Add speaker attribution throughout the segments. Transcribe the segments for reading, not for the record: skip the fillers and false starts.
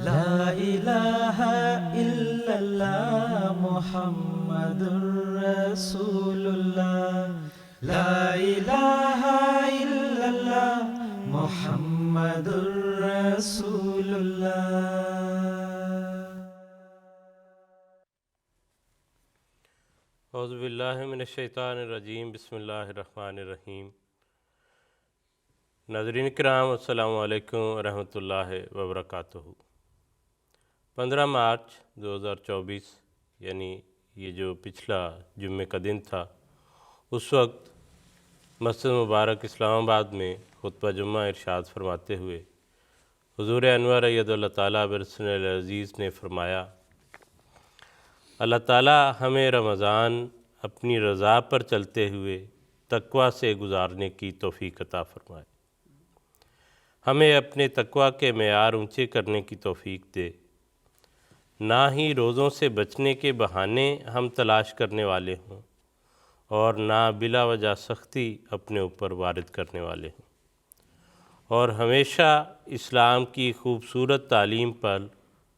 Speaker 1: لا الہ الا اللہ محمد الرسول اللہ، لا الہ الا اللہ محمد الرسول اللہ۔
Speaker 2: اعوذ باللہ من الشیطان الرجیم، بسم اللہ الرحمن الرحیم۔ ناظرین کرام، السلام علیکم ورحمۃ اللہ وبرکاتہ۔ 15 مارچ 2024 یعنی یہ جو پچھلا جمعے کا دن تھا، اس وقت مسجد مبارک اسلام آباد میں خطبہ جمعہ ارشاد فرماتے ہوئے حضور انور اید اللہ تعالیٰ برسول العزیز نے فرمایا، اللہ تعالیٰ ہمیں رمضان اپنی رضا پر چلتے ہوئے تقوی سے گزارنے کی توفیق عطا فرمائے، ہمیں اپنے تقوی کے معیار اونچے کرنے کی توفیق دے، نہ ہی روزوں سے بچنے کے بہانے ہم تلاش کرنے والے ہوں اور نہ بلا وجہ سختی اپنے اوپر وارد کرنے والے ہوں، اور ہمیشہ اسلام کی خوبصورت تعلیم پر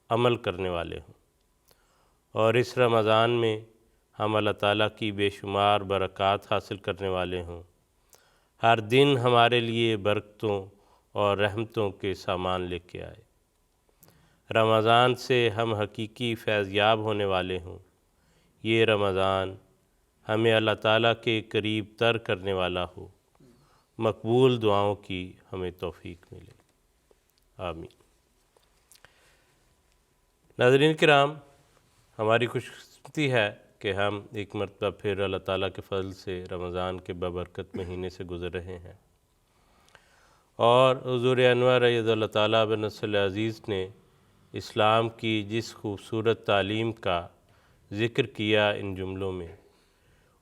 Speaker 2: عمل کرنے والے ہوں، اور اس رمضان میں ہم اللہ تعالیٰ کی بے شمار برکات حاصل کرنے والے ہوں، ہر دن ہمارے لیے برکتوں اور رحمتوں کے سامان لے کے آئے، رمضان سے ہم حقیقی فیض یاب ہونے والے ہوں، یہ رمضان ہمیں اللہ تعالیٰ کے قریب تر کرنے والا ہو، مقبول دعاؤں کی ہمیں توفیق ملے، آمین۔ ناظرین کرام، ہماری خوش قسمتی ہے کہ ہم ایک مرتبہ پھر اللہ تعالیٰ کے فضل سے رمضان کے بابرکت مہینے سے گزر رہے ہیں، اور حضور انور اید اللہ تعالیٰ برسول العزیز نے اسلام کی جس خوبصورت تعلیم کا ذکر کیا ان جملوں میں،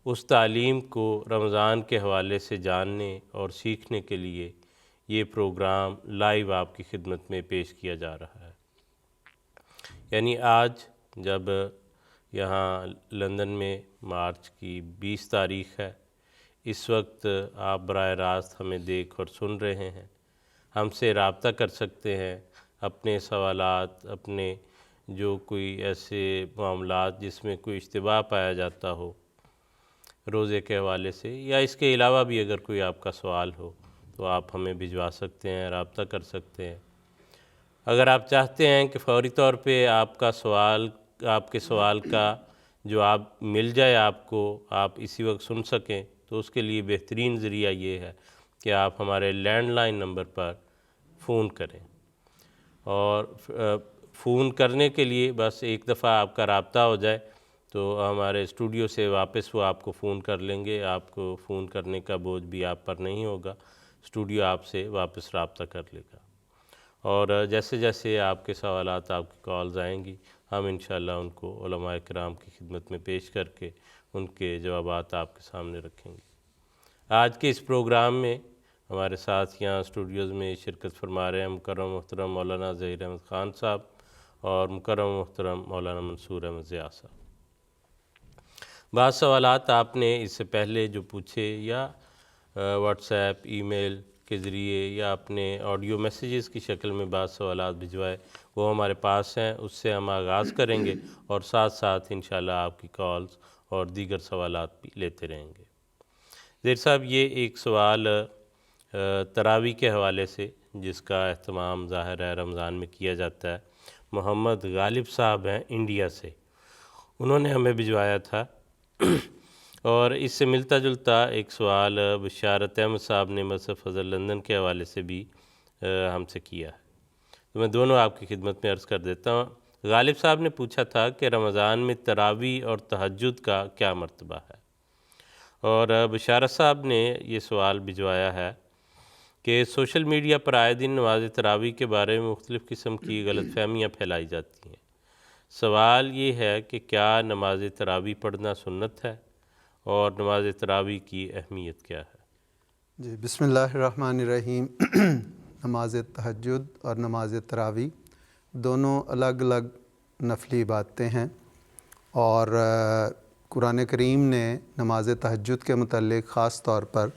Speaker 2: اس تعلیم کو رمضان کے حوالے سے جاننے اور سیکھنے کے لیے یہ پروگرام لائیو آپ کی خدمت میں پیش کیا جا رہا ہے۔ یعنی آج جب یہاں لندن میں مارچ کی 20 تاریخ ہے، اس وقت آپ براہ راست ہمیں دیکھ اور سن رہے ہیں، ہم سے رابطہ کر سکتے ہیں، اپنے سوالات، اپنے جو کوئی ایسے معاملات جس میں کوئی اشتباہ پایا جاتا ہو روزے کے حوالے سے، یا اس کے علاوہ بھی اگر کوئی آپ کا سوال ہو تو آپ ہمیں بھجوا سکتے ہیں، رابطہ کر سکتے ہیں۔ اگر آپ چاہتے ہیں کہ فوری طور پہ آپ کے سوال کا جواب مل جائے آپ کو، آپ اسی وقت سن سکیں، تو اس کے لیے بہترین ذریعہ یہ ہے کہ آپ ہمارے لینڈ لائن نمبر پر فون کریں، اور فون کرنے کے لیے بس ایک دفعہ آپ کا رابطہ ہو جائے تو ہمارے اسٹوڈیو سے واپس وہ آپ کو فون کر لیں گے، آپ کو فون کرنے کا بوجھ بھی آپ پر نہیں ہوگا، اسٹوڈیو آپ سے واپس رابطہ کر لے گا، اور جیسے جیسے آپ کے سوالات، آپ کی کالز آئیں گی، ہم انشاءاللہ ان کو علماء کرام کی خدمت میں پیش کر کے ان کے جوابات آپ کے سامنے رکھیں گے۔ آج کے اس پروگرام میں ہمارے ساتھ یہاں اسٹوڈیوز میں شرکت فرما رہے ہیں مکرم محترم مولانا ظہیر احمد خان صاحب اور مکرم محترم مولانا منصور احمد ضیاء صاحب۔ بعض سوالات آپ نے اس سے پہلے جو پوچھے، یا واٹس ایپ، ای میل کے ذریعے، یا اپنے آڈیو میسیجز کی شکل میں بعض سوالات بھجوائے، وہ ہمارے پاس ہیں، اس سے ہم آغاز کریں گے، اور ساتھ ساتھ انشاءاللہ آپ کی کالز اور دیگر سوالات بھی لیتے رہیں گے۔ ظہیر صاحب، یہ ایک سوال تراویح کے حوالے سے، جس کا اہتمام ظاہر ہے رمضان میں کیا جاتا ہے، محمد غالب صاحب ہیں انڈیا سے، انہوں نے ہمیں بھجوایا تھا، اور اس سے ملتا جلتا ایک سوال بشارت احمد صاحب نے مصحف فضل لندن کے حوالے سے بھی ہم سے کیا ہے، تو میں دونوں آپ کی خدمت میں عرض کر دیتا ہوں۔ غالب صاحب نے پوچھا تھا کہ رمضان میں تراویح اور تہجد کا کیا مرتبہ ہے، اور بشارت صاحب نے یہ سوال بھجوایا ہے کہ سوشل میڈیا پر آئے دن نماز تراویح کے بارے میں مختلف قسم کی غلط فہمیاں پھیلائی جاتی ہیں۔ سوال یہ ہے کہ کیا نماز تراویح پڑھنا سنت ہے، اور نماز تراویح کی اہمیت کیا ہے؟
Speaker 3: جی، بسم اللہ الرحمن الرحیم۔ نماز تہجد اور نماز تراویح دونوں الگ الگ نفلی عبادتیں ہیں، اور قرآن کریم نے نماز تہجد کے متعلق خاص طور پر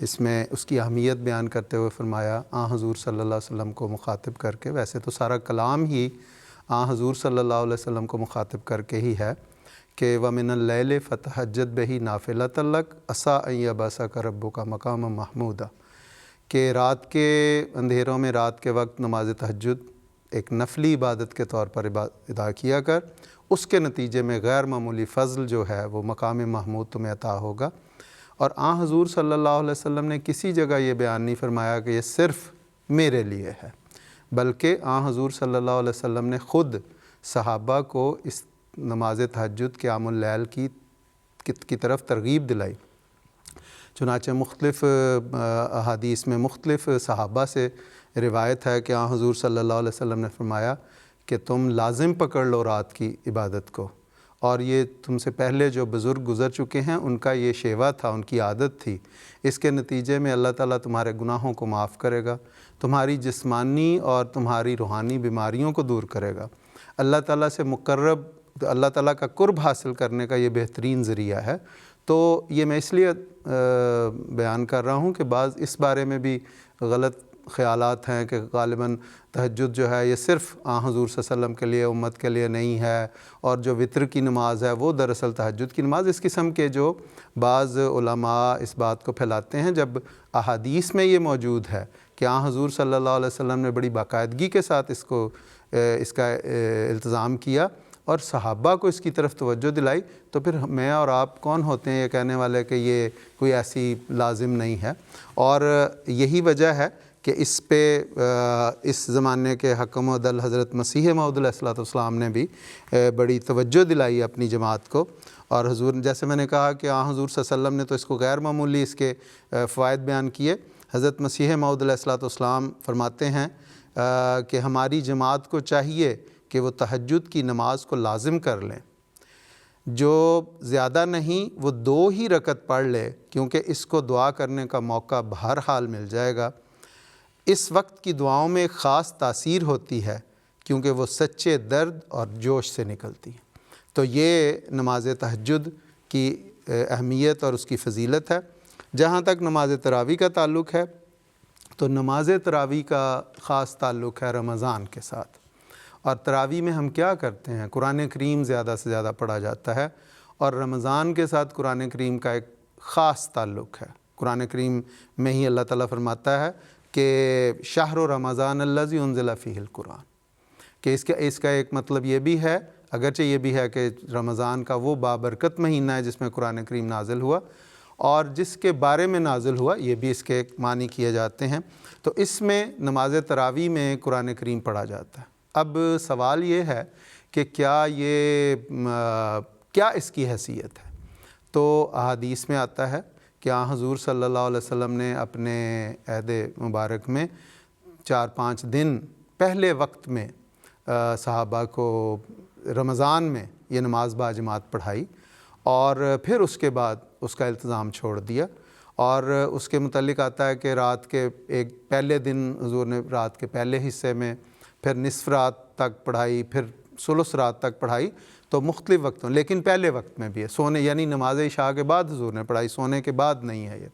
Speaker 3: اس میں اس کی اہمیت بیان کرتے ہوئے فرمایا حضور صلی اللہ علیہ وسلم کو مخاطب کر کے، ویسے تو سارا کلام ہی حضور صلی اللہ علیہ وسلم کو مخاطب کر کے ہی ہے کہ وَمِنَ اللَّيْلِ فَتَہَجَّدْ بِهِ نَافِلَةً لَكَ عَسَىٰ أَن يَبْعَثَكَ رَبُّكَ مَقَامًا مَحْمُودًا، کہ رات کے اندھیروں میں رات کے وقت نماز تہجد ایک نفلی عبادت کے طور پر ادا کیا کر، اس کے نتیجے میں غیر معمولی فضل جو ہے وہ مقام محمود تمہیں عطا ہوگا۔ اور حضور صلی اللہ علیہ وسلم نے کسی جگہ یہ بیان نہیں فرمایا کہ یہ صرف میرے لیے ہے، بلکہ حضور صلی اللہ علیہ وسلم نے خود صحابہ کو اس نماز تہجد قیام اللیل کی طرف ترغیب دلائی۔ چنانچہ مختلف احادیث میں مختلف صحابہ سے روایت ہے کہ حضور صلی اللہ علیہ وسلم نے فرمایا کہ تم لازم پکڑ لو رات کی عبادت کو، اور یہ تم سے پہلے جو بزرگ گزر چکے ہیں ان کا یہ شیوا تھا، ان کی عادت تھی، اس کے نتیجے میں اللہ تعالیٰ تمہارے گناہوں کو معاف کرے گا، تمہاری جسمانی اور تمہاری روحانی بیماریوں کو دور کرے گا، اللہ تعالیٰ سے اللہ تعالیٰ کا قرب حاصل کرنے کا یہ بہترین ذریعہ ہے۔ تو یہ میں اس لیے بیان کر رہا ہوں کہ بعض اس بارے میں بھی غلط خیالات ہیں کہ غالباً تہجد جو ہے یہ صرف حضور صلی اللہ علیہ وسلم کے لیے، امت کے لیے نہیں ہے، اور جو وطر کی نماز ہے وہ دراصل تہجد کی نماز، اس قسم کے جو بعض علماء اس بات کو پھیلاتے ہیں، جب احادیث میں یہ موجود ہے کہ حضور صلی اللہ علیہ وسلم نے بڑی باقاعدگی کے ساتھ اس کا التزام کیا اور صحابہ کو اس کی طرف توجہ دلائی، تو پھر میں اور آپ کون ہوتے ہیں یہ کہنے والے کہ یہ کوئی ایسی لازم نہیں ہے۔ اور یہی وجہ ہے کہ اس پہ اس زمانے کے حکم و عدل حضرت مسیح موعود علیہ السلام نے بھی بڑی توجہ دلائی اپنی جماعت کو، اور حضور جیسے میں نے کہا کہ حضور صلی اللہ علیہ وسلم نے تو اس کو غیر معمولی اس کے فوائد بیان کیے۔ حضرت مسیح موعود علیہ السلام فرماتے ہیں کہ ہماری جماعت کو چاہیے کہ وہ تہجد کی نماز کو لازم کر لیں، جو زیادہ نہیں وہ 2 ہی رکعت پڑھ لے، کیونکہ اس کو دعا کرنے کا موقع بہرحال مل جائے گا۔ اس وقت کی دعاؤں میں خاص تاثیر ہوتی ہے کیونکہ وہ سچے درد اور جوش سے نکلتی ہیں۔ تو یہ نماز تہجد کی اہمیت اور اس کی فضیلت ہے۔ جہاں تک نماز تراویح کا تعلق ہے تو نماز تراویح کا خاص تعلق ہے رمضان کے ساتھ، اور تراویح میں ہم کیا کرتے ہیں؟ قرآن کریم زیادہ سے زیادہ پڑھا جاتا ہے، اور رمضان کے ساتھ قرآن کریم کا ایک خاص تعلق ہے۔ قرآن کریم میں ہی اللہ تعالیٰ فرماتا ہے کہ شہر رمضان الذی انزل فیہ القرآن، کہ اس کا ایک مطلب یہ بھی ہے، اگرچہ یہ بھی ہے کہ رمضان کا وہ بابرکت مہینہ ہے جس میں قرآن کریم نازل ہوا، اور جس کے بارے میں نازل ہوا یہ بھی اس کے ایک معنی کیے جاتے ہیں۔ تو اس میں نماز تراویح میں قرآن کریم پڑھا جاتا ہے۔ اب سوال یہ ہے کہ کیا اس کی حیثیت ہے؟ تو احادیث میں آتا ہے کہ حضور صلی اللہ علیہ وسلم نے اپنے عہد مبارک میں 4-5 دن پہلے وقت میں صحابہ کو رمضان میں یہ نماز باجماعت پڑھائی، اور پھر اس کے بعد اس کا التزام چھوڑ دیا، اور اس کے متعلق آتا ہے کہ رات کے ایک پہلے دن حضور نے رات کے پہلے حصے میں، پھر نصف رات تک پڑھائی، پھر ثلث رات تک پڑھائی، تو مختلف وقتوں، لیکن پہلے وقت میں بھی ہے، سونے یعنی نماز عشاء کے بعد حضور نے پڑھائی، سونے کے بعد نہیں ہے یہ۔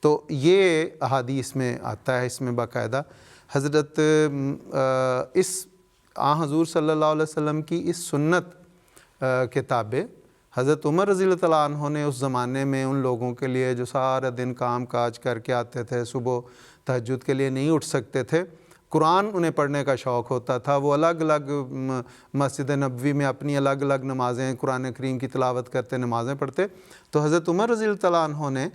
Speaker 3: تو یہ احادیث میں آتا ہے، اس میں باقاعدہ حضرت حضور صلی اللہ علیہ وسلم کی اس سنت کے تابع حضرت عمر رضی اللہ عنہ نے اس زمانے میں ان لوگوں کے لیے جو سارا دن کام کاج کر کے آتے تھے، صبح تہجد کے لیے نہیں اٹھ سکتے تھے، قرآن انہیں پڑھنے کا شوق ہوتا تھا، وہ الگ الگ مسجد نبوی میں اپنی الگ الگ نمازیں قرآن کریم کی تلاوت کرتے، نمازیں پڑھتے، تو حضرت عمر رضی اللہ عنہ نے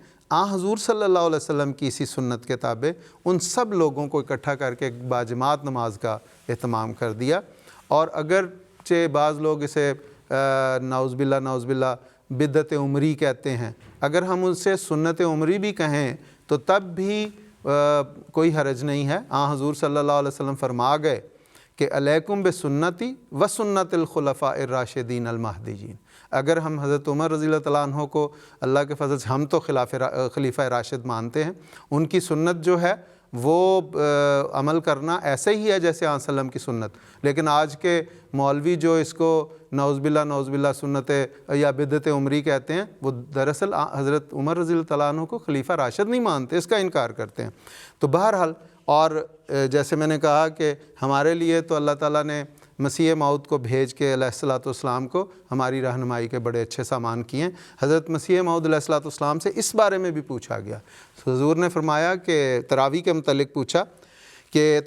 Speaker 3: حضور صلی اللہ علیہ وسلم کی اسی سنت کے تابع ان سب لوگوں کو اکٹھا کر کے ایک باجماعت نماز کا اہتمام کر دیا۔ اور اگرچہ بعض لوگ اسے نعوذ باللہ بدعت عمری کہتے ہیں، اگر ہم ان سے سنت عمری بھی کہیں تو تب بھی کوئی حرج نہیں ہے۔ حضور صلی اللہ علیہ وسلم فرما گئے کہ علیکم بسنتی و سنت الخلفاء الراشدین المہدیین۔ اگر ہم حضرت عمر رضی اللہ عنہ کو اللہ کے فضل سے ہم تو خلیفہ راشد مانتے ہیں، ان کی سنت جو ہے وہ عمل کرنا ایسے ہی ہے جیسے آن وسلم کی سنت. لیکن آج کے مولوی جو اس کو نعوذ باللہ سنت یا بدعت عمری کہتے ہیں، وہ دراصل حضرت عمر رضی اللہ تعالیٰ عنہ کو خلیفہ راشد نہیں مانتے، اس کا انکار کرتے ہیں. تو بہرحال، اور جیسے میں نے کہا کہ ہمارے لیے تو اللہ تعالیٰ نے مسیح موعود کو بھیج کے علیہ الصلوۃ والسلام کو ہماری رہنمائی کے بڑے اچھے سامان کیے ہیں. حضرت مسیح موعود علیہ الصلوۃ والسلام سے اس بارے میں بھی پوچھا گیا. حضور نے فرمایا کہ تراویح کے متعلق پوچھا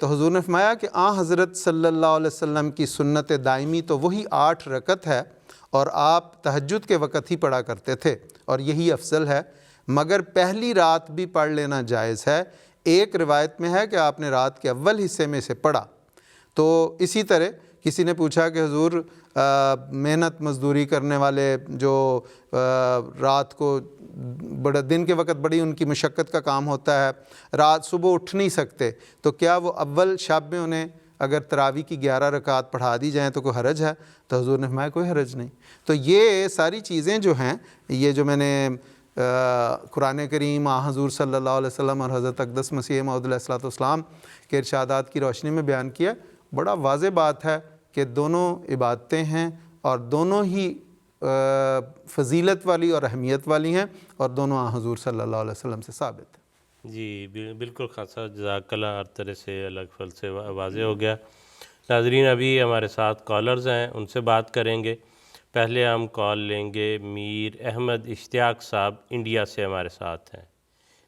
Speaker 3: تو حضور نے فرمایا کہ حضرت صلی اللہ علیہ وسلم کی سنت دائمی تو وہی 8 رکعت ہے، اور آپ تہجد کے وقت ہی پڑھا کرتے تھے، اور یہی افضل ہے، مگر پہلی رات بھی پڑھ لینا جائز ہے. ایک روایت میں ہے کہ آپ نے رات کے اول حصے میں سے پڑھا. تو اسی طرح کسی نے پوچھا کہ حضور محنت مزدوری کرنے والے جو رات کو بڑا دن کے وقت بڑی ان کی مشقت کا کام ہوتا ہے، رات صبح اٹھ نہیں سکتے، تو کیا وہ اول شب میں انہیں اگر تراویح کی 11 رکعات پڑھا دی جائیں تو کوئی حرج ہے؟ تو حضور نے فرمایا کوئی حرج نہیں. تو یہ ساری چیزیں جو ہیں، یہ جو میں نے قرآن کریم حضور صلی اللہ علیہ وسلم اور حضرت اقدس مسیح موعود علیہ الصلوۃ والسلام کے ارشادات کی روشنی میں بیان کیا، بڑا واضح بات ہے کہ دونوں عبادتیں ہیں، اور دونوں ہی فضیلت والی اور اہمیت والی ہیں، اور دونوں حضور صلی اللہ علیہ وسلم سے ثابت ہیں.
Speaker 2: جی بالکل خان صاحب، جزاک اللہ، ہر طرح سے الگ فل سے واضح ہو گیا. ناظرین، ابھی ہمارے ساتھ کالرز ہیں، ان سے بات کریں گے. پہلے ہم کال لیں گے میر احمد اشتیاق صاحب، انڈیا سے ہمارے ساتھ ہیں.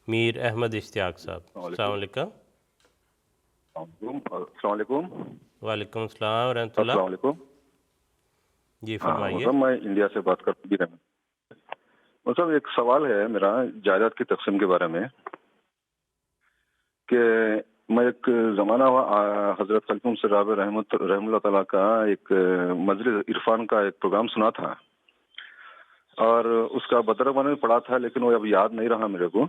Speaker 2: میر احمد اشتیاق صاحب، السلام علیکم.
Speaker 4: السلام علیکم.
Speaker 2: وعلیکم السلام ورحمۃ اللہ.
Speaker 4: السلام علیکم.
Speaker 2: جی فرمائیے.
Speaker 4: میں انڈیا سے بات کر رہا ہوں. صاحب ایک سوال ہے میرا جائیداد کی تقسیم کے بارے میں، کہ میں ایک زمانہ حضرت خلیفہ سے رابع رحم اللہ تعالیٰ کا ایک مجلس عرفان کا ایک پروگرام سنا تھا، اور اس کا بدرہ میں پڑھا تھا، لیکن وہ اب یاد نہیں رہا میرے کو،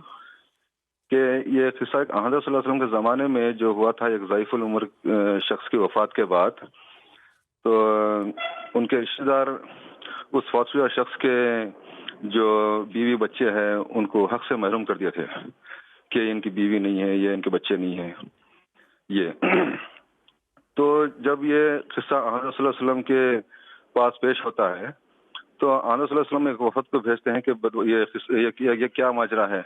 Speaker 4: کہ یہ قصہ حضرت صلی اللہ علیہ وسلم کے زمانے میں جو ہوا تھا ایک ضعیف العمر شخص کی وفات کے بعد، تو ان کے رشتہ دار اس فوت شدہ شخص کے جو بیوی بچے ہیں ان کو حق سے محروم کر دیے تھے، کہ ان کی بیوی نہیں ہے، یہ ان کے بچے نہیں ہیں. یہ تو جب یہ قصہ حضرت صلی اللہ علیہ وسلم کے پاس پیش ہوتا ہے تو حضرت صلی اللہ علیہ وسلم ایک وفد کو بھیجتے ہیں کہ یہ کیا ماجرا ہے،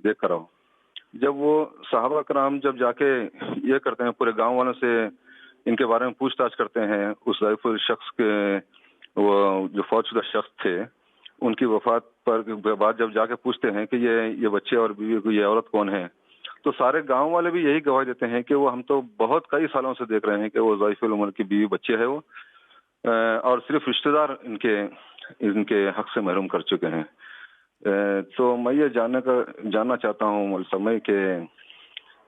Speaker 4: دیکھ کر آؤ. جب وہ صحابہ کرام جب جا کے یہ کرتے ہیں، پورے گاؤں والوں سے ان کے بارے میں پوچھ تاچھ کرتے ہیں، اس ضعیف شخص کے وہ جو فوت شدہ شخص تھے ان کی وفات پر بعد جب جا کے پوچھتے ہیں کہ یہ بچے اور بیوی کو یہ عورت کون ہے، تو سارے گاؤں والے بھی یہی گواہی دیتے ہیں کہ وہ ہم تو بہت کئی سالوں سے دیکھ رہے ہیں کہ وہ ضعیف العمر کی بیوی بچے ہے وہ، اور صرف رشتہ دار ان کے حق سے محروم کر چکے ہیں. تو میں یہ جاننا چاہتا ہوں مول صاحب میں کہ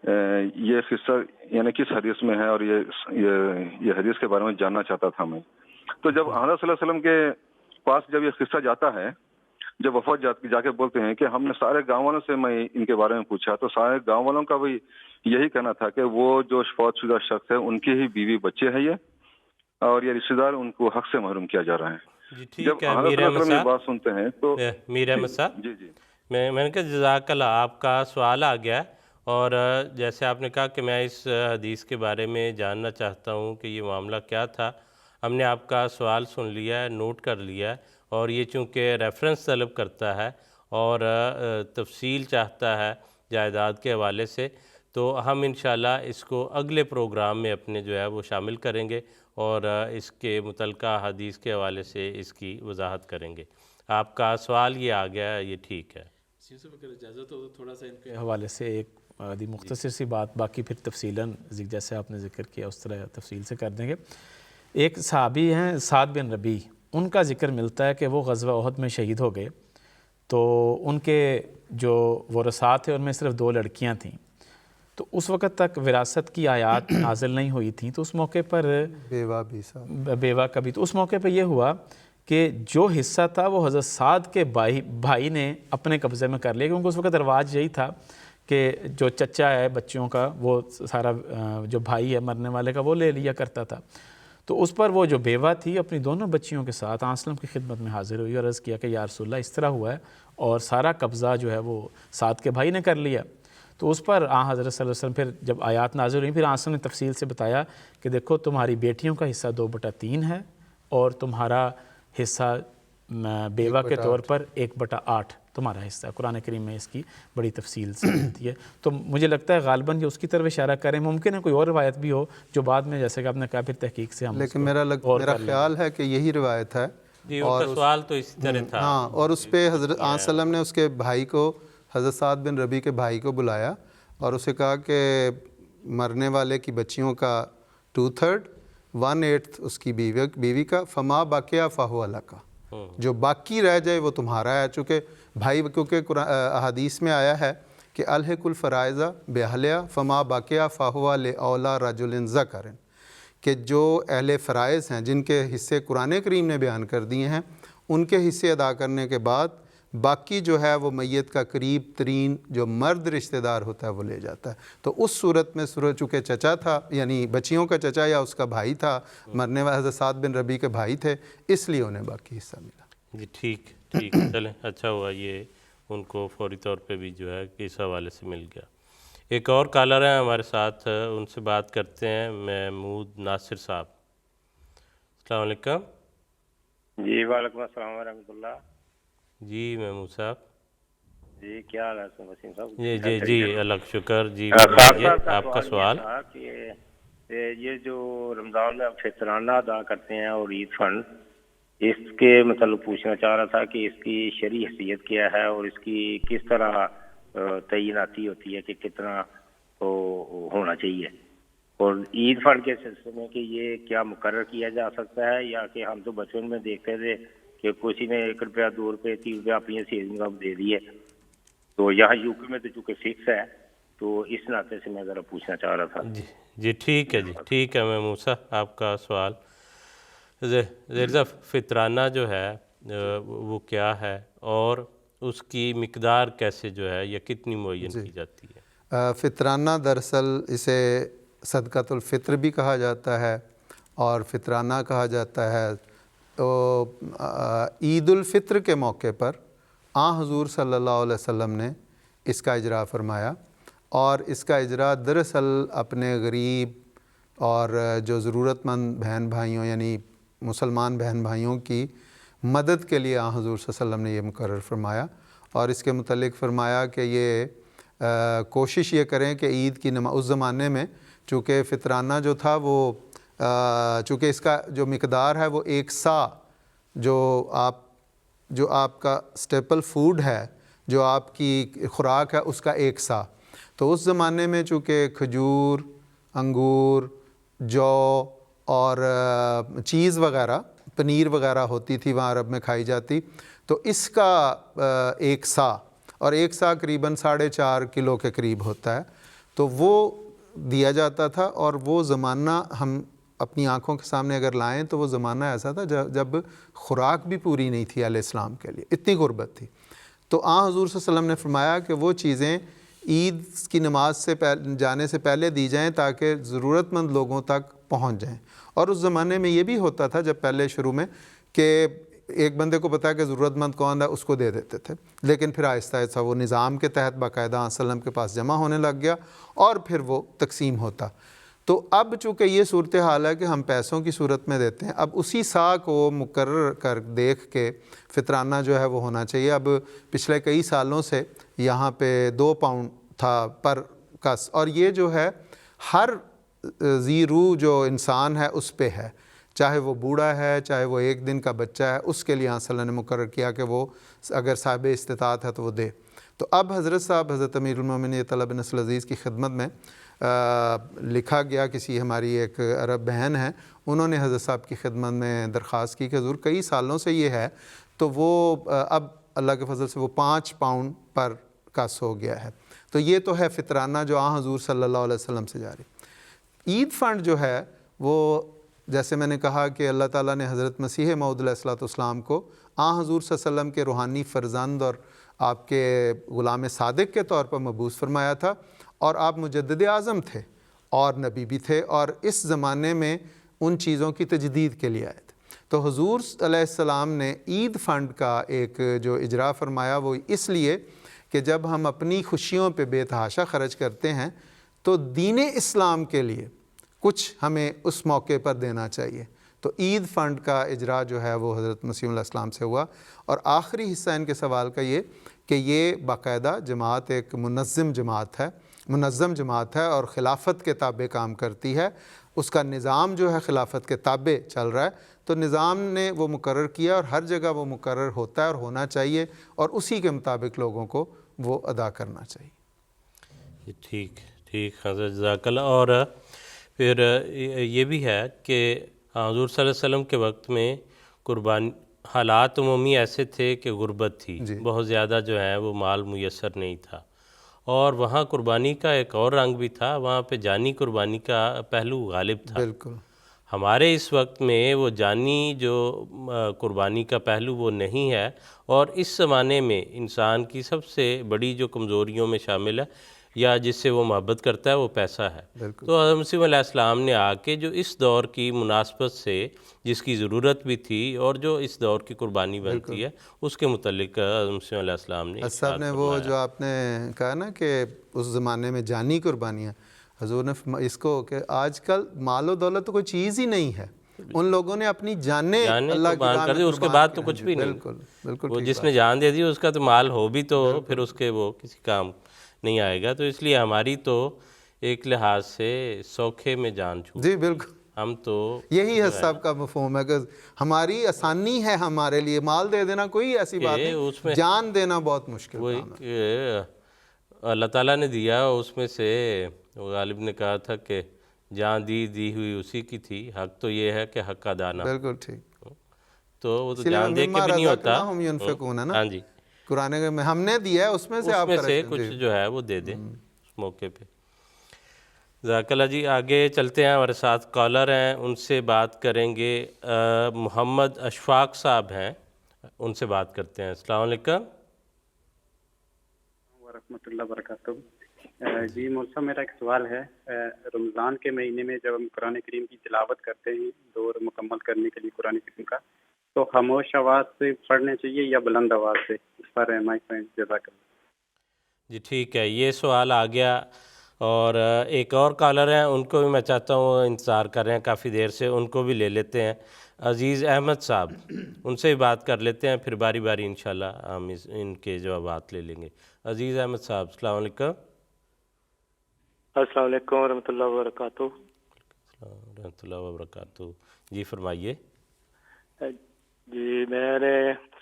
Speaker 4: یہ قصہ یعنی کس حدیث میں ہے، اور یہ حدیث کے بارے میں جاننا چاہتا تھا میں. تو جب حضرت صلی اللہ علیہ وسلم کے پاس جب یہ قصہ جاتا ہے، جب وفد جا کے بولتے ہیں کہ ہم نے سارے گاؤں والوں سے میں ان کے بارے میں پوچھا، تو سارے گاؤں والوں کا بھی یہی کہنا تھا کہ وہ جو فوت شدہ شخص ہے ان کی ہی بیوی بچے ہیں یہ، اور یہ رشتہ دار ان کو حق سے محروم کیا جا رہا ہے.
Speaker 2: جی ٹھیک ہے میر احمد صاحب،
Speaker 4: بات سنتے ہیں تو
Speaker 2: میر احمد صاحب،
Speaker 4: جی
Speaker 2: میں نے کہا جزاک اللہ، آپ کا سوال آ گیا، اور جیسے آپ نے کہا کہ میں اس حدیث کے بارے میں جاننا چاہتا ہوں کہ یہ معاملہ کیا تھا. ہم نے آپ کا سوال سن لیا ہے، نوٹ کر لیا ہے، اور یہ چونکہ ریفرنس طلب کرتا ہے اور تفصیل چاہتا ہے جائیداد کے حوالے سے، تو ہم انشاءاللہ اس کو اگلے پروگرام میں اپنے جو ہے وہ شامل کریں گے، اور اس کے متعلقہ حدیث کے حوالے سے اس کی وضاحت کریں گے. آپ کا سوال یہ آ گیا ہے، یہ ٹھیک ہے.
Speaker 5: اگر اجازت ہو تو تھوڑا سا ان کے حوالے سے ایک مختصر سی بات، باقی پھر تفصیلاً جیسے آپ نے ذکر کیا اس طرح تفصیل سے کر دیں گے. ایک صحابی ہیں سعد بن ربیع، ان کا ذکر ملتا ہے کہ وہ غزوہ احد میں شہید ہو گئے، تو ان کے جو ورثاء تھے ان میں صرف 2 لڑکیاں تھیں، تو اس وقت تک وراثت کی آیات نازل نہیں ہوئی تھیں، تو اس موقع پر بیوہ کا بھی، تو اس موقع پہ یہ ہوا کہ جو حصہ تھا وہ حضرت سعد کے بھائی نے اپنے قبضے میں کر لیا، کیونکہ اس وقت رواج یہی تھا کہ جو چچا ہے بچوں کا وہ سارا جو بھائی ہے مرنے والے کا وہ لے لیا کرتا تھا. تو اس پر وہ جو بیوہ تھی اپنی دونوں بچیوں کے ساتھ آن وسلم کی خدمت میں حاضر ہوئی اور عرض کیا کہ یا رسول اللہ اس طرح ہوا ہے، اور سارا قبضہ جو ہے وہ سعد کے بھائی نے کر لیا. تو اس پر حضرت صلی اللہ علیہ وسلم پھر جب آیات نازل ہوئیں، پھر آنسر نے تفصیل سے بتایا کہ دیکھو تمہاری بیٹیوں کا حصہ 2/3 ہے اور تمہارا حصہ بیوہ کے طور پر 1/8 تمہارا حصہ ہے۔ قرآن کریم میں اس کی بڑی تفصیل سے ملتی ہے۔ تو مجھے لگتا ہے غالباً یہ اس کی طرف اشارہ کریں، ممکن ہے کوئی اور روایت بھی ہو جو بعد میں جیسے کہ آپ نے کہا پھر تحقیق سے ہم
Speaker 3: لیکن میرا خیال ہے کہ یہی روایت ہے۔
Speaker 2: جی ان کا سوال تو اسی طرح تھا۔
Speaker 3: ہاں، اور اس پہ حضرت وسلم نے اس کے بھائی کو، حضرت سعد بن ربی کے بھائی کو بلایا اور اسے کہا کہ مرنے والے کی بچیوں کا 2/3 1/8 اس کی بیوی کا، فما باقیہ فہو لک، جو باقی رہ جائے وہ تمہارا ہے۔ چونکہ بھائی، کیونکہ احادیث میں آیا ہے کہ الحق الفرائض باہلیہ فما باقیہ فہو لاولی رجل ذکر، کہ جو اہل فرائض ہیں جن کے حصے قرآن کریم نے بیان کر دیے ہیں، ان کے حصے ادا کرنے کے بعد باقی جو ہے وہ میت کا قریب ترین جو مرد رشتہ دار ہوتا ہے وہ لے جاتا ہے۔ تو اس صورت میں چونکہ چچا تھا، یعنی بچیوں کا چچا یا اس کا بھائی تھا، مرنے والے حضرت سعد بن ربی کے بھائی تھے، اس لیے انہیں باقی حصہ ملا۔
Speaker 2: جی ٹھیک چلیں، اچھا ہوا یہ ان کو فوری طور پہ بھی جو ہے اس حوالے سے مل گیا۔ ایک اور کالر ہیں ہمارے ساتھ، ان سے بات کرتے ہیں، محمود ناصر صاحب۔ السلام علیکم۔
Speaker 6: جی وعلیکم السلام ورحمۃ اللہ۔
Speaker 2: جی محمود صاحب،
Speaker 6: جی کیا حال ہے وسیم صاحب؟
Speaker 2: جی اللہ کا شکر۔ جی آپ کا سوال
Speaker 6: کہ یہ جو رمضان میں فطرانہ ادا کرتے ہیں اور عید فنڈ، اس کے متعلق پوچھنا چاہ رہا تھا کہ اس کی شرعی حیثیت کیا ہے اور اس کی کس طرح تعیناتی ہوتی ہے کہ کتنا ہونا چاہیے، اور عید فنڈ کے سلسلے میں کہ یہ کیا مقرر کیا جا سکتا ہے، یا کہ ہم تو بچپن میں دیکھتے تھے کہ کسی نے 1 روپیہ 2 روپے 3 روپیہ اپنی سیونگ کا دے دیے، تو یہاں یو پی میں تو چونکہ فکس ہے، تو اس ناطے سے میں ذرا پوچھنا چاہ رہا تھا۔
Speaker 2: جی ٹھیک ہے، ٹھیک ہے محمود صاحب، آپ کا سوال۔ زیر فطرانہ جو ہے وہ کیا ہے اور اس کی مقدار کیسے جو ہے یا کتنی معین کی جاتی ہے؟
Speaker 3: فطرانہ دراصل اسے صدقۃ الفطر بھی کہا جاتا ہے اور فطرانہ کہا جاتا ہے۔ تو عید الفطر کے موقع پر حضور صلی اللہ علیہ وسلم نے اس کا اجرا فرمایا، اور اس کا اجرا دراصل اپنے غریب اور جو ضرورت مند بہن بھائیوں یعنی مسلمان بہن بھائیوں کی مدد کے لیے حضور صلی اللہ علیہ وسلم نے یہ مقرر فرمایا، اور اس کے متعلق فرمایا کہ یہ کوشش یہ کریں کہ عید کی نماز، اس زمانے میں چونکہ فطرانہ جو تھا وہ چونکہ اس کا جو مقدار ہے وہ 1 سا، جو آپ کا سٹیپل فوڈ ہے، جو آپ کی خوراک ہے، اس کا 1 سا۔ تو اس زمانے میں چونکہ کھجور، انگور، جو اور چیز وغیرہ، پنیر وغیرہ ہوتی تھی وہاں عرب میں کھائی جاتی، تو اس کا 1 سا، اور 1 سا قریباً 4.5 کلو کے قریب ہوتا ہے، تو وہ دیا جاتا تھا۔ اور وہ زمانہ ہم اپنی آنکھوں کے سامنے اگر لائیں تو وہ زمانہ ایسا تھا جب خوراک بھی پوری نہیں تھی علیہ السلام کے لیے، اتنی غربت تھی۔ تو حضور صلی اللہ علیہ وسلم نے فرمایا کہ وہ چیزیں عید کی نماز سے جانے سے پہلے دی جائیں تاکہ ضرورت مند لوگوں تک پہنچ جائیں۔ اور اس زمانے میں یہ بھی ہوتا تھا جب پہلے شروع میں کہ ایک بندے کو پتا ہے کہ ضرورت مند کون ہے، اس کو دے دیتے تھے، لیکن پھر آہستہ آہستہ وہ نظام کے تحت باقاعدہ صلی اللہ علیہ وسلم کے پاس جمع ہونے لگ گیا اور پھر وہ تقسیم ہوتا۔ تو اب چونکہ یہ صورتحال ہے کہ ہم پیسوں کی صورت میں دیتے ہیں، اب اسی سا کو مقرر کر دیکھ کے فطرانہ جو ہے وہ ہونا چاہیے۔ اب پچھلے کئی سالوں سے یہاں پہ 2 پاؤنڈ تھا پر کس، اور یہ جو ہے ہر ذی روح جو انسان ہے اس پہ ہے، چاہے وہ بوڑھا ہے، چاہے وہ 1 دن کا بچہ ہے، اس کے لیے صلی اللہ نے مقرر کیا کہ وہ اگر صاحب استطاعت ہے تو وہ دے۔ تو اب حضرت صاحب، حضرت امیر المومنین طلب بن نصر العزیز کی خدمت میں لکھا گیا، کسی ہماری ایک عرب بہن ہیں، انہوں نے حضرت صاحب کی خدمت میں درخواست کی کہ حضور کئی سالوں سے یہ ہے، تو وہ اب اللہ کے فضل سے وہ 5 پاؤنڈ پر کس ہو گیا ہے۔ تو یہ تو ہے فطرانہ جو حضور صلی اللہ علیہ وسلم سے جاری۔ عید فنڈ جو ہے وہ جیسے میں نے کہا کہ اللہ تعالیٰ نے حضرت مسیح موعود علیہ الصلوۃ والسلام کو حضور صلی اللہ علیہ وسلم کے روحانی فرزند اور آپ کے غلام صادق کے طور پر مبعوث فرمایا تھا، اور آپ مجدد اعظم تھے اور نبی بھی تھے، اور اس زمانے میں ان چیزوں کی تجدید کے لیے آئے تھے۔ تو حضور علیہ السلام نے عید فنڈ کا ایک جو اجرا فرمایا وہ اس لیے کہ جب ہم اپنی خوشیوں پہ بے تحاشا خرچ کرتے ہیں تو دین اسلام کے لیے کچھ ہمیں اس موقع پر دینا چاہیے۔ تو عید فنڈ کا اجرا جو ہے وہ حضرت مسیح علیہ السلام سے ہوا۔ اور آخری حصہ ان کے سوال کا یہ کہ یہ باقاعدہ جماعت ایک منظم جماعت ہے اور خلافت کے تابع کام کرتی ہے، اس کا نظام جو ہے خلافت کے تابع چل رہا ہے، تو نظام نے وہ مقرر کیا اور ہر جگہ وہ مقرر ہوتا ہے اور ہونا چاہیے، اور اسی کے مطابق لوگوں کو وہ ادا کرنا چاہیے۔
Speaker 2: ٹھیک حضرت جزاک اللہ۔ اور پھر یہ بھی ہے کہ حضور صلی اللہ علیہ وسلم کے وقت میں قربانی حالات عمومی ایسے تھے کہ غربت تھی، بہت زیادہ جو ہے وہ مال میسر نہیں تھا، اور وہاں قربانی کا ایک اور رنگ بھی تھا، وہاں پہ جانی قربانی کا پہلو غالب تھا۔
Speaker 3: بالکل
Speaker 2: ہمارے اس وقت میں وہ جانی جو قربانی کا پہلو وہ نہیں ہے، اور اس زمانے میں انسان کی سب سے بڑی جو کمزوریوں میں شامل ہے یا جس سے وہ محبت کرتا ہے وہ پیسہ ہے۔ تو حضرت مسیح علیہ السلام نے آ کے جو اس دور کی مناسبت سے جس کی ضرورت بھی تھی اور جو اس دور کی قربانی بنتی ہے اس کے متعلق حضرت مسیح علیہ السلام نے
Speaker 3: صاحب نے وہ جو آپ نے کہا نا کہ اس زمانے میں جانی قربانیاں، حضور نے اس کو کہ آج کل مال و دولت تو کوئی چیز ہی نہیں ہے، ان لوگوں نے اپنی جانیں اللہ کی
Speaker 2: قربان کر دی، اس کے بعد تو کچھ بھی نہیں۔
Speaker 3: بالکل
Speaker 2: وہ جس نے جان دے دی اس کا تو مال ہو بھی تو پھر اس کے وہ کسی کام نہیں آئے گا۔ تو اس لیے ہماری تو ایک لحاظ سے سوکھے میں جان چھوٹ،
Speaker 3: جی بالکل،
Speaker 2: ہم تو
Speaker 3: یہی ہے صاحب کا مفہوم ہے کہ ہماری آسانی ہے، ہمارے لیے مال دے دینا کوئی ایسی بات نہیں، جان دینا بہت مشکل کام ہے۔
Speaker 2: کہ اللہ تعالیٰ نے دیا، اس میں سے غالب نے کہا تھا کہ جان دی ہوئی اسی کی تھی، حق تو یہ ہے کہ حق ادا نہ۔
Speaker 3: بالکل ٹھیک،
Speaker 2: تو وہ تو جان دے کے بھی نہیں ہوتا۔ ہاں جی،
Speaker 3: قرآن میں ہم نے دیا ہے، اس میں سے آپ
Speaker 2: کچھ جو ہے وہ دے دیں اس موقع پہ۔ جزاک اللہ جی، آگے چلتے ہیں، ہمارے ساتھ کالر ہیں، ان سے بات کریں گے۔ محمد اشفاق صاحب ہیں، ان سے بات کرتے ہیں۔ السلام علیکم
Speaker 7: ورحمۃ اللہ وبرکاتہ۔ جی مول صاحب، میرا ایک سوال ہے، رمضان کے مہینے میں جب ہم قرآن کریم کی تلاوت کرتے ہیں دور مکمل کرنے کے لیے قرآن کریم کا، تو خاموش آواز سے پڑھنے چاہیے یا بلند آواز سے؟ اس پر جزاک اللہ۔
Speaker 2: جی ٹھیک ہے، یہ سوال آ گیا، اور ایک اور کالر ہیں، ان کو بھی میں چاہتا ہوں، انتظار کر رہے ہیں کافی دیر سے، ان کو بھی لے لیتے ہیں۔ عزیز احمد صاحب، ان سے بھی بات کر لیتے ہیں، پھر باری باری انشاءاللہ ہم ان کے جوابات لے لیں گے۔ عزیز احمد صاحب، السلام علیکم۔
Speaker 8: السلام علیکم ورحمۃ اللہ وبرکاتہ۔
Speaker 2: ورحمۃ اللہ وبرکاتہ، جی فرمائیے۔
Speaker 8: جی میں نے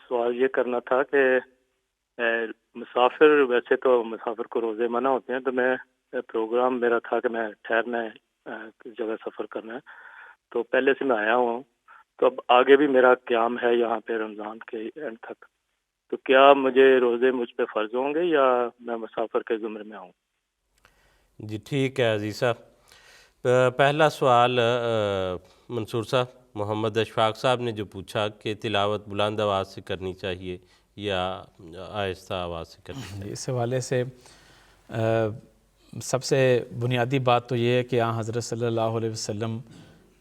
Speaker 8: سوال یہ کرنا تھا کہ مسافر، ویسے تو مسافر کو روزے منع ہوتے ہیں، تو میں پروگرام میرا تھا کہ میں ٹھہرنا ہے، کس جگہ سفر کرنا ہے، تو پہلے سے میں آیا ہوں، تو اب آگے بھی میرا قیام ہے یہاں پہ رمضان کے اینڈ تک، تو کیا مجھے روزے مجھ پہ فرض ہوں گے یا میں مسافر کے زمرے میں آؤں؟
Speaker 2: جی ٹھیک ہے عزیز صاحب، پہلا سوال منصور صاحب، محمد اشفاق صاحب نے جو پوچھا کہ تلاوت بلند آواز سے کرنی چاہیے یا آہستہ آواز سے کرنی چاہیے،
Speaker 5: اس حوالے سے سب سے بنیادی بات تو یہ ہے کہ حضرت صلی اللہ علیہ وسلم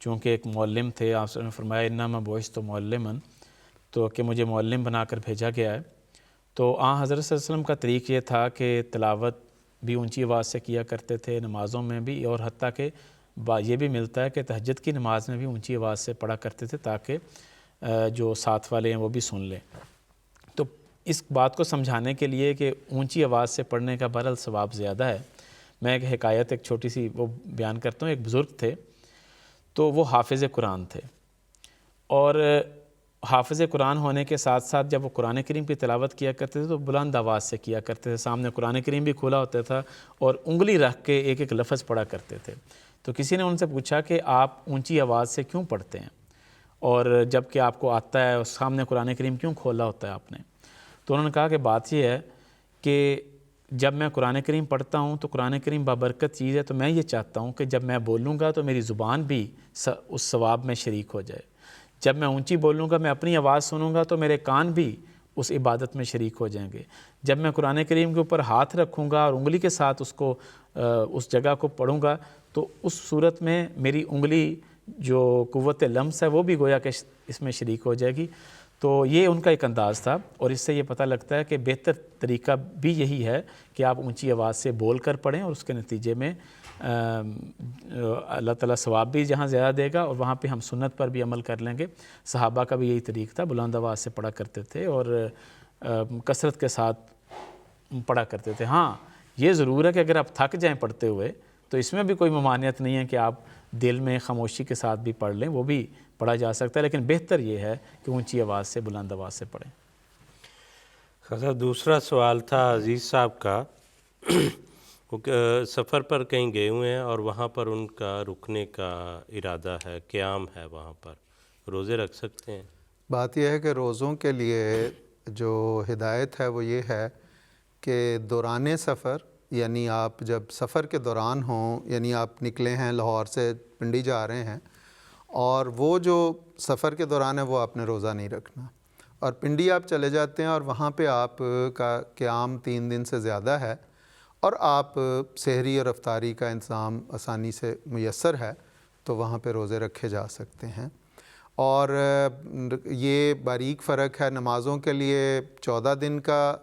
Speaker 5: چونکہ ایک معلم تھے، آپ نے فرمایا انما بعثت معلما، تو کہ مجھے معلم بنا کر بھیجا گیا ہے، تو حضرت صلی اللہ علیہ وسلم کا طریق یہ تھا کہ تلاوت بھی اونچی آواز سے کیا کرتے تھے نمازوں میں بھی، اور حتیٰ کہ یہ بھی ملتا ہے کہ تہجد کی نماز میں بھی اونچی آواز سے پڑھا کرتے تھے تاکہ جو ساتھ والے ہیں وہ بھی سن لیں۔ تو اس بات کو سمجھانے کے لیے کہ اونچی آواز سے پڑھنے کا بہرحال ثواب زیادہ ہے، میں ایک حکایت ایک چھوٹی سی وہ بیان کرتا ہوں۔ ایک بزرگ تھے، تو وہ حافظ قرآن تھے، اور حافظ قرآن ہونے کے ساتھ ساتھ جب وہ قرآن کریم کی تلاوت کیا کرتے تھے تو بلند آواز سے کیا کرتے تھے، سامنے قرآن کریم بھی کھلا ہوتا تھا اور انگلی رکھ کے ایک ایک لفظ پڑھا کرتے تھے۔ تو کسی نے ان سے پوچھا کہ آپ اونچی آواز سے کیوں پڑھتے ہیں، اور جب کہ آپ کو آتا ہے سامنے قرآن کریم کیوں کھولا ہوتا ہے آپ نے؟ تو انہوں نے کہا کہ بات یہ ہے کہ جب میں قرآن کریم پڑھتا ہوں تو قرآن کریم بابرکت چیز ہے، تو میں یہ چاہتا ہوں کہ جب میں بولوں گا تو میری زبان بھی اس ثواب میں شریک ہو جائے، جب میں اونچی بولوں گا، میں اپنی آواز سنوں گا تو میرے کان بھی اس عبادت میں شریک ہو جائیں گے، جب میں قرآن کریم کے اوپر ہاتھ رکھوں گا اور انگلی کے ساتھ اس جگہ کو پڑھوں گا تو اس صورت میں میری انگلی جو قوت لمس ہے وہ بھی گویا کہ اس میں شریک ہو جائے گی۔ تو یہ ان کا ایک انداز تھا، اور اس سے یہ پتہ لگتا ہے کہ بہتر طریقہ بھی یہی ہے کہ آپ اونچی آواز سے بول کر پڑھیں، اور اس کے نتیجے میں اللہ تعالیٰ ثواب بھی جہاں زیادہ دے گا، اور وہاں پہ ہم سنت پر بھی عمل کر لیں گے۔ صحابہ کا بھی یہی طریق تھا، بلند آواز سے پڑھا کرتے تھے اور کثرت کے ساتھ پڑھا کرتے تھے۔ ہاں یہ ضرور ہے کہ اگر آپ تھک جائیں پڑھتے ہوئے تو اس میں بھی کوئی ممانعت نہیں ہے کہ آپ دل میں خاموشی کے ساتھ بھی پڑھ لیں، وہ بھی پڑھا جا سکتا ہے، لیکن بہتر یہ ہے کہ اونچی آواز سے، بلند آواز سے پڑھیں۔
Speaker 2: خاصا دوسرا سوال تھا عزیز صاحب کا، وہ سفر پر کہیں گئے ہوئے ہیں اور وہاں پر ان کا رکنے کا ارادہ ہے، قیام ہے، وہاں پر روزے رکھ سکتے ہیں؟
Speaker 3: بات یہ ہے کہ روزوں کے لیے جو ہدایت ہے وہ یہ ہے کہ دوران سفر، یعنی آپ جب سفر کے دوران ہوں، یعنی آپ نکلے ہیں لاہور سے پنڈی جا رہے ہیں، اور وہ جو سفر کے دوران ہے وہ آپ نے روزہ نہیں رکھنا، اور پنڈی آپ چلے جاتے ہیں اور وہاں پہ آپ کا قیام 3 دن سے زیادہ ہے اور آپ سحری اور افطاری کا انتظام آسانی سے میسر ہے، تو وہاں پہ روزے رکھے جا سکتے ہیں۔ اور یہ باریک فرق ہے، نمازوں کے لیے 14 دن کا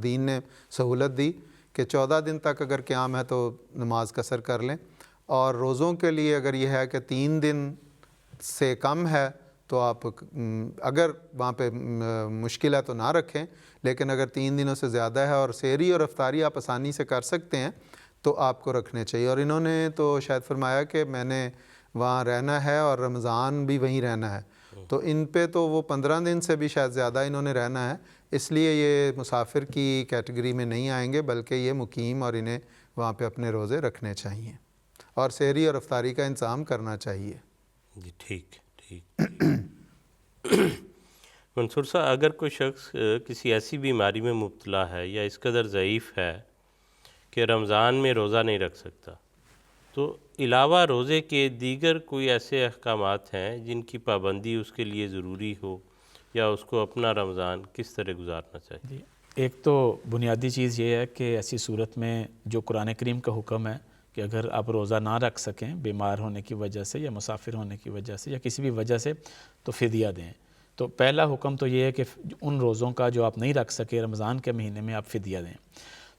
Speaker 3: دین نے سہولت دی کہ 14 دن تک اگر قیام ہے تو نماز قصر کر لیں، اور روزوں کے لیے اگر یہ ہے کہ 3 دن سے کم ہے تو آپ اگر وہاں پہ مشکل ہے تو نہ رکھیں، لیکن اگر 3 دنوں سے زیادہ ہے اور سحری اور افطاری آپ آسانی سے کر سکتے ہیں تو آپ کو رکھنے چاہیے۔ اور انہوں نے تو شاید فرمایا کہ میں نے وہاں رہنا ہے اور رمضان بھی وہیں رہنا ہے، تو ان پہ تو وہ 15 دن سے بھی شاید زیادہ انہوں نے رہنا ہے، اس لیے یہ مسافر کی کیٹیگری میں نہیں آئیں گے، بلکہ یہ مقیم اور انہیں وہاں پہ اپنے روزے رکھنے چاہیے اور سحری اور افطاری کا انتظام کرنا چاہیے۔
Speaker 2: جی ٹھیک منصور صاحب، اگر کوئی شخص کسی ایسی بیماری میں مبتلا ہے یا اس قدر ضعیف ہے کہ رمضان میں روزہ نہیں رکھ سکتا، تو علاوہ روزے کے دیگر کوئی ایسے احکامات ہیں جن کی پابندی اس کے لیے ضروری ہو، یا اس کو اپنا رمضان کس طرح گزارنا چاہیے؟
Speaker 5: ایک تو بنیادی چیز یہ ہے کہ ایسی صورت میں جو قرآن کریم کا حکم ہے کہ اگر آپ روزہ نہ رکھ سکیں بیمار ہونے کی وجہ سے یا مسافر ہونے کی وجہ سے یا کسی بھی وجہ سے، تو فدیہ دیں۔ تو پہلا حکم تو یہ ہے کہ ان روزوں کا جو آپ نہیں رکھ سکے رمضان کے مہینے میں، آپ فدیہ دیں۔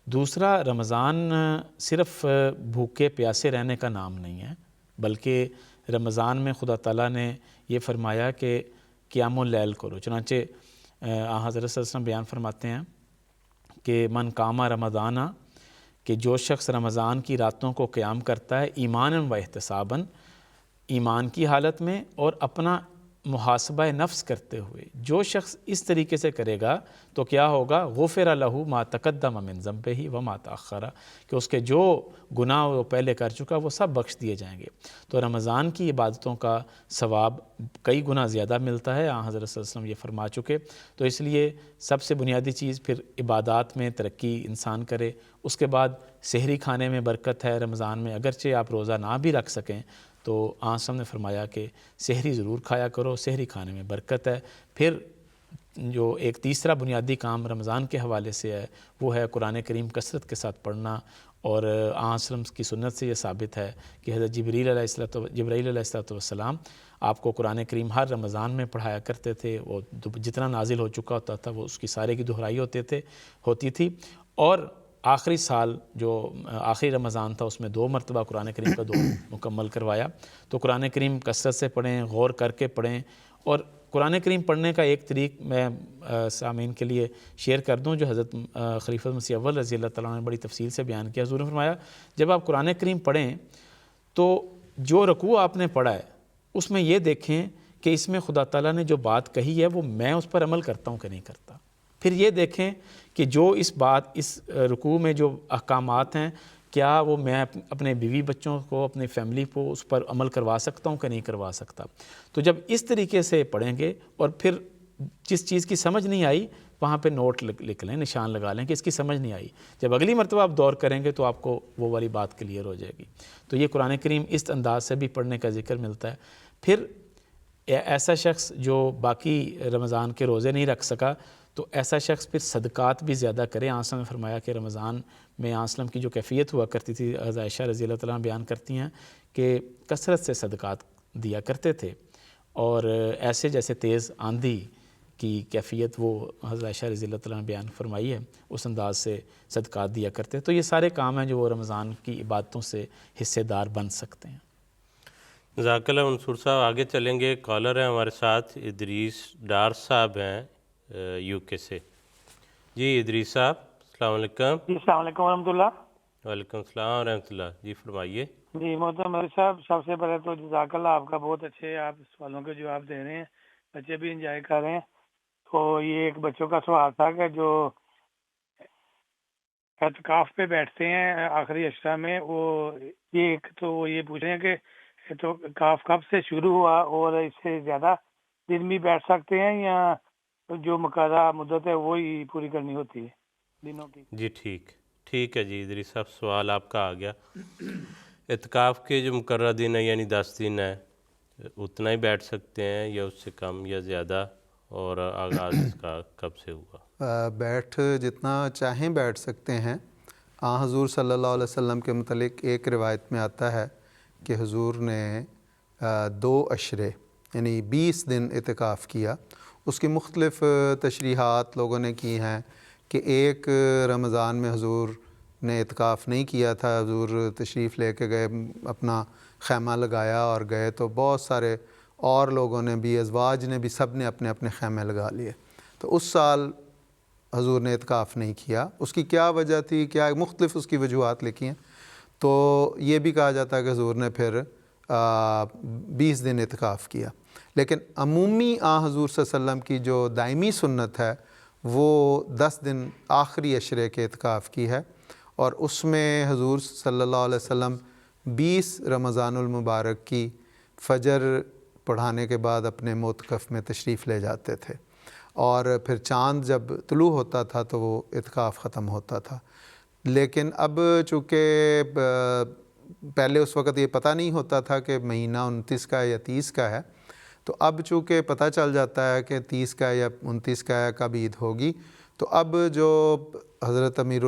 Speaker 5: دوسرا، رمضان صرف بھوکے پیاسے رہنے کا نام نہیں ہے، بلکہ رمضان میں خدا تعالیٰ نے یہ فرمایا کہ قیام اللیل کرو۔ چنانچہ حضرت صلی اللہ علیہ وسلم بیان فرماتے ہیں کہ من قام رمضان، کہ جو شخص رمضان کی راتوں کو قیام کرتا ہے ایمانا و احتساباً، ایمان کی حالت میں اور اپنا محاسبہ نفس کرتے ہوئے، جو شخص اس طریقے سے کرے گا تو کیا ہوگا؟ غفر لہ ما تقدم من ذنبہ وما تأخر، کہ اس کے جو گناہ وہ پہلے کر چکا وہ سب بخش دیے جائیں گے۔ تو رمضان کی عبادتوں کا ثواب کئی گنا زیادہ ملتا ہے، حضرت صلی اللہ علیہ وسلم یہ فرما چکے۔ تو اس لیے سب سے بنیادی چیز پھر عبادات میں ترقی انسان کرے۔ اس کے بعد سحری کھانے میں برکت ہے رمضان میں، اگرچہ آپ روزہ نہ بھی رکھ سکیں تو آنسم نے فرمایا کہ سحری ضرور کھایا کرو، سحری کھانے میں برکت ہے۔ پھر جو ایک تیسرا بنیادی کام رمضان کے حوالے سے ہے وہ ہے قرآن کریم کثرت کے ساتھ پڑھنا، اور آنسم کی سنت سے یہ ثابت ہے کہ حضرت جبرائیل علیہ السلام آپ کو قرآن کریم ہر رمضان میں پڑھایا کرتے تھے، وہ جتنا نازل ہو چکا ہوتا تھا وہ اس کی سارے کی دہرائی ہوتی تھی، اور آخری سال جو آخری رمضان تھا اس میں 2 مرتبہ قرآن کریم کا دور مکمل کروایا۔ تو قرآن کریم کثرت سے پڑھیں، غور کر کے پڑھیں، اور قرآن کریم پڑھنے کا ایک طریق میں سامعین کے لیے شیئر کر دوں جو حضرت خلیفہ مسیح اول رضی اللہ تعالیٰ نے بڑی تفصیل سے بیان کیا۔ حضور نے فرمایا جب آپ قرآن کریم پڑھیں تو جو رکوع آپ نے پڑھا ہے اس میں یہ دیکھیں کہ اس میں خدا تعالیٰ نے جو بات کہی ہے وہ میں اس پر عمل کرتا ہوں کہ نہیں کرتا۔ پھر یہ دیکھیں کہ جو اس رکوع میں جو احکامات ہیں کیا وہ میں اپنے بیوی بچوں کو، اپنی فیملی کو اس پر عمل کروا سکتا ہوں کہ نہیں کروا سکتا۔ تو جب اس طریقے سے پڑھیں گے اور پھر جس چیز کی سمجھ نہیں آئی وہاں پہ نوٹ لکھ لیں، نشان لگا لیں کہ اس کی سمجھ نہیں آئی، جب اگلی مرتبہ آپ دور کریں گے تو آپ کو وہ والی بات کلیئر ہو جائے گی۔ تو یہ قرآن کریم اس انداز سے بھی پڑھنے کا ذکر ملتا ہے۔ پھر ایسا شخص جو باقی رمضان کے روزے نہیں رکھ سکا تو ایسا شخص پھر صدقات بھی زیادہ کرے۔ آنسم نے فرمایا کہ رمضان میں آنسلم کی جو کیفیت ہوا کرتی تھی، عائشہ رضی اللہ تعالیٰ بیان کرتی ہیں کہ کثرت سے صدقات دیا کرتے تھے، اور ایسے جیسے تیز آندھی کی کیفیت وہ حضرت عائشہ رضی اللہ تعالیٰ نے بیان فرمائی ہے، اس انداز سے صدقات دیا کرتے ہیں۔ تو یہ سارے کام ہیں جو وہ رمضان کی عبادتوں سے حصے دار بن سکتے ہیں۔
Speaker 2: جزاک اللہ منصور صاحب، آگے چلیں گے۔ کالر ہیں ہمارے ساتھ، ادریس ڈار صاحب ہیں یو کے سے۔ جی ادریس صاحب السلام علیکم۔
Speaker 9: جی السلام علیکم ورحمۃ اللہ۔
Speaker 2: وعلیکم السلام ورحمۃ اللہ، جی فرمائیے۔
Speaker 9: جی محترم مولوی صاحب، سب سے پہلے تو جزاک اللہ، آپ کا بہت اچھے آپ سوالوں کے جواب دے رہے ہیں، بچے بھی انجوائے کر رہے ہیں۔ تو یہ ایک بچوں کا سوال تھا کہ جو اعتکاف پہ بیٹھتے ہیں آخری اشرا میں، وہ یہ تو وہ یہ پوچھ رہے ہیں کہ اعتکاف کب سے شروع ہوا اور اس سے زیادہ دن بھی بیٹھ سکتے ہیں یا جو مقررہ مدت ہے وہی پوری کرنی ہوتی ہے دنوں کی؟
Speaker 2: جی ٹھیک ہے جی ادریس صاحب، سوال آپ کا آ گیا۔ اعتکاف کے جو مقررہ دن ہے یعنی 10 دن ہے، اتنا ہی بیٹھ سکتے ہیں یا اس سے کم یا زیادہ، اور آغاز اس کا کب سے ہوا؟
Speaker 3: بیٹھ جتنا چاہیں بیٹھ سکتے ہیں۔ حضور صلی اللہ علیہ وسلم کے متعلق ایک روایت میں آتا ہے کہ حضور نے 2 عشرے یعنی 20 دن اعتکاف کیا۔ اس کی مختلف تشریحات لوگوں نے کی ہیں کہ ایک رمضان میں حضور نے اعتکاف نہیں کیا تھا، حضور تشریف لے کے گئے، اپنا خیمہ لگایا اور گئے، تو بہت سارے اور لوگوں نے بھی، ازواج نے بھی، سب نے اپنے اپنے خیمے لگا لیے۔ تو اس سال حضور نے اعتکاف نہیں کیا۔ اس کی کیا وجہ تھی، کیا مختلف اس کی وجوہات لکھی ہیں۔ تو یہ بھی کہا جاتا ہے کہ حضور نے پھر 20 دن اعتکاف کیا، لیکن عمومی حضور صلی اللہ علیہ وسلم کی جو دائمی سنت ہے وہ 10 دن آخری عشرے کے اعتکاف کی ہے، اور اس میں حضور صلی اللہ علیہ وسلم 20 رمضان المبارک کی فجر پڑھانے کے بعد اپنے موتقف میں تشریف لے جاتے تھے، اور پھر چاند جب طلوع ہوتا تھا تو وہ اعتکاف ختم ہوتا تھا۔ لیکن اب چونکہ پہلے اس وقت یہ پتہ نہیں ہوتا تھا کہ مہینہ 29 کا ہے یا 30 کا ہے، تو اب چونکہ پتہ چل جاتا ہے کہ 30 کا یا 29 کا ہے، کب عید ہوگی، تو اب جو حضرت امیر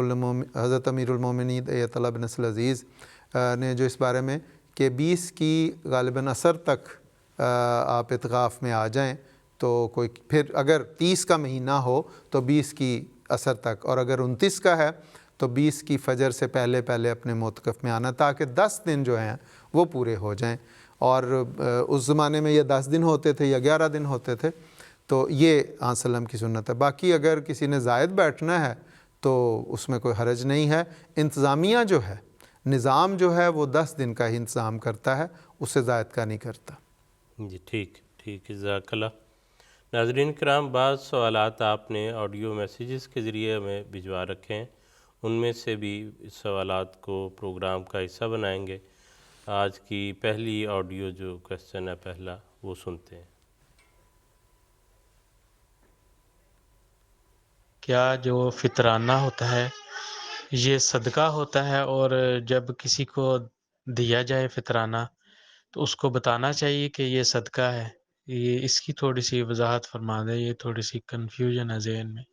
Speaker 3: المومنین ایت اللہ بن نصر العزیز نے جو اس بارے میں کہ 20 کی غالباً عصر تک آپ اعتکاف میں آ جائیں، تو کوئی پھر اگر 30 کا مہینہ ہو تو 20 کی عصر تک، اور اگر 29 کا ہے تو 20 کی فجر سے پہلے اپنے موتقف میں آنا، تاکہ 10 دن جو ہیں وہ پورے ہو جائیں۔ اور اس زمانے میں یہ 10 دن ہوتے تھے یا 11 دن ہوتے تھے، تو یہ آن سلم کی سنت ہے۔ باقی اگر کسی نے زائد بیٹھنا ہے تو اس میں کوئی حرج نہیں ہے۔ انتظامیہ جو ہے، نظام جو ہے، وہ 10 دن کا ہی انتظام کرتا ہے، اس سے زائد کا نہیں کرتا۔
Speaker 2: جی ٹھیک جزاک اللہ۔ ناظرین کرام، بعض سوالات آپ نے آڈیو میسیجز کے ذریعے ہمیں بھجوا رکھے ہیں، ان میں سے بھی اس سوالات کو پروگرام کا حصہ بنائیں گے۔ آج کی پہلی آڈیو جو کویسچن ہے پہلا، وہ سنتے ہیں۔
Speaker 10: کیا جو فطرانہ ہوتا ہے یہ صدقہ ہوتا ہے، اور جب کسی کو دیا جائے فطرانہ تو اس کو بتانا چاہیے کہ یہ صدقہ ہے؟ یہ اس کی تھوڑی سی وضاحت فرما دیں، یہ تھوڑی سی کنفیوژن ہے ذہن میں۔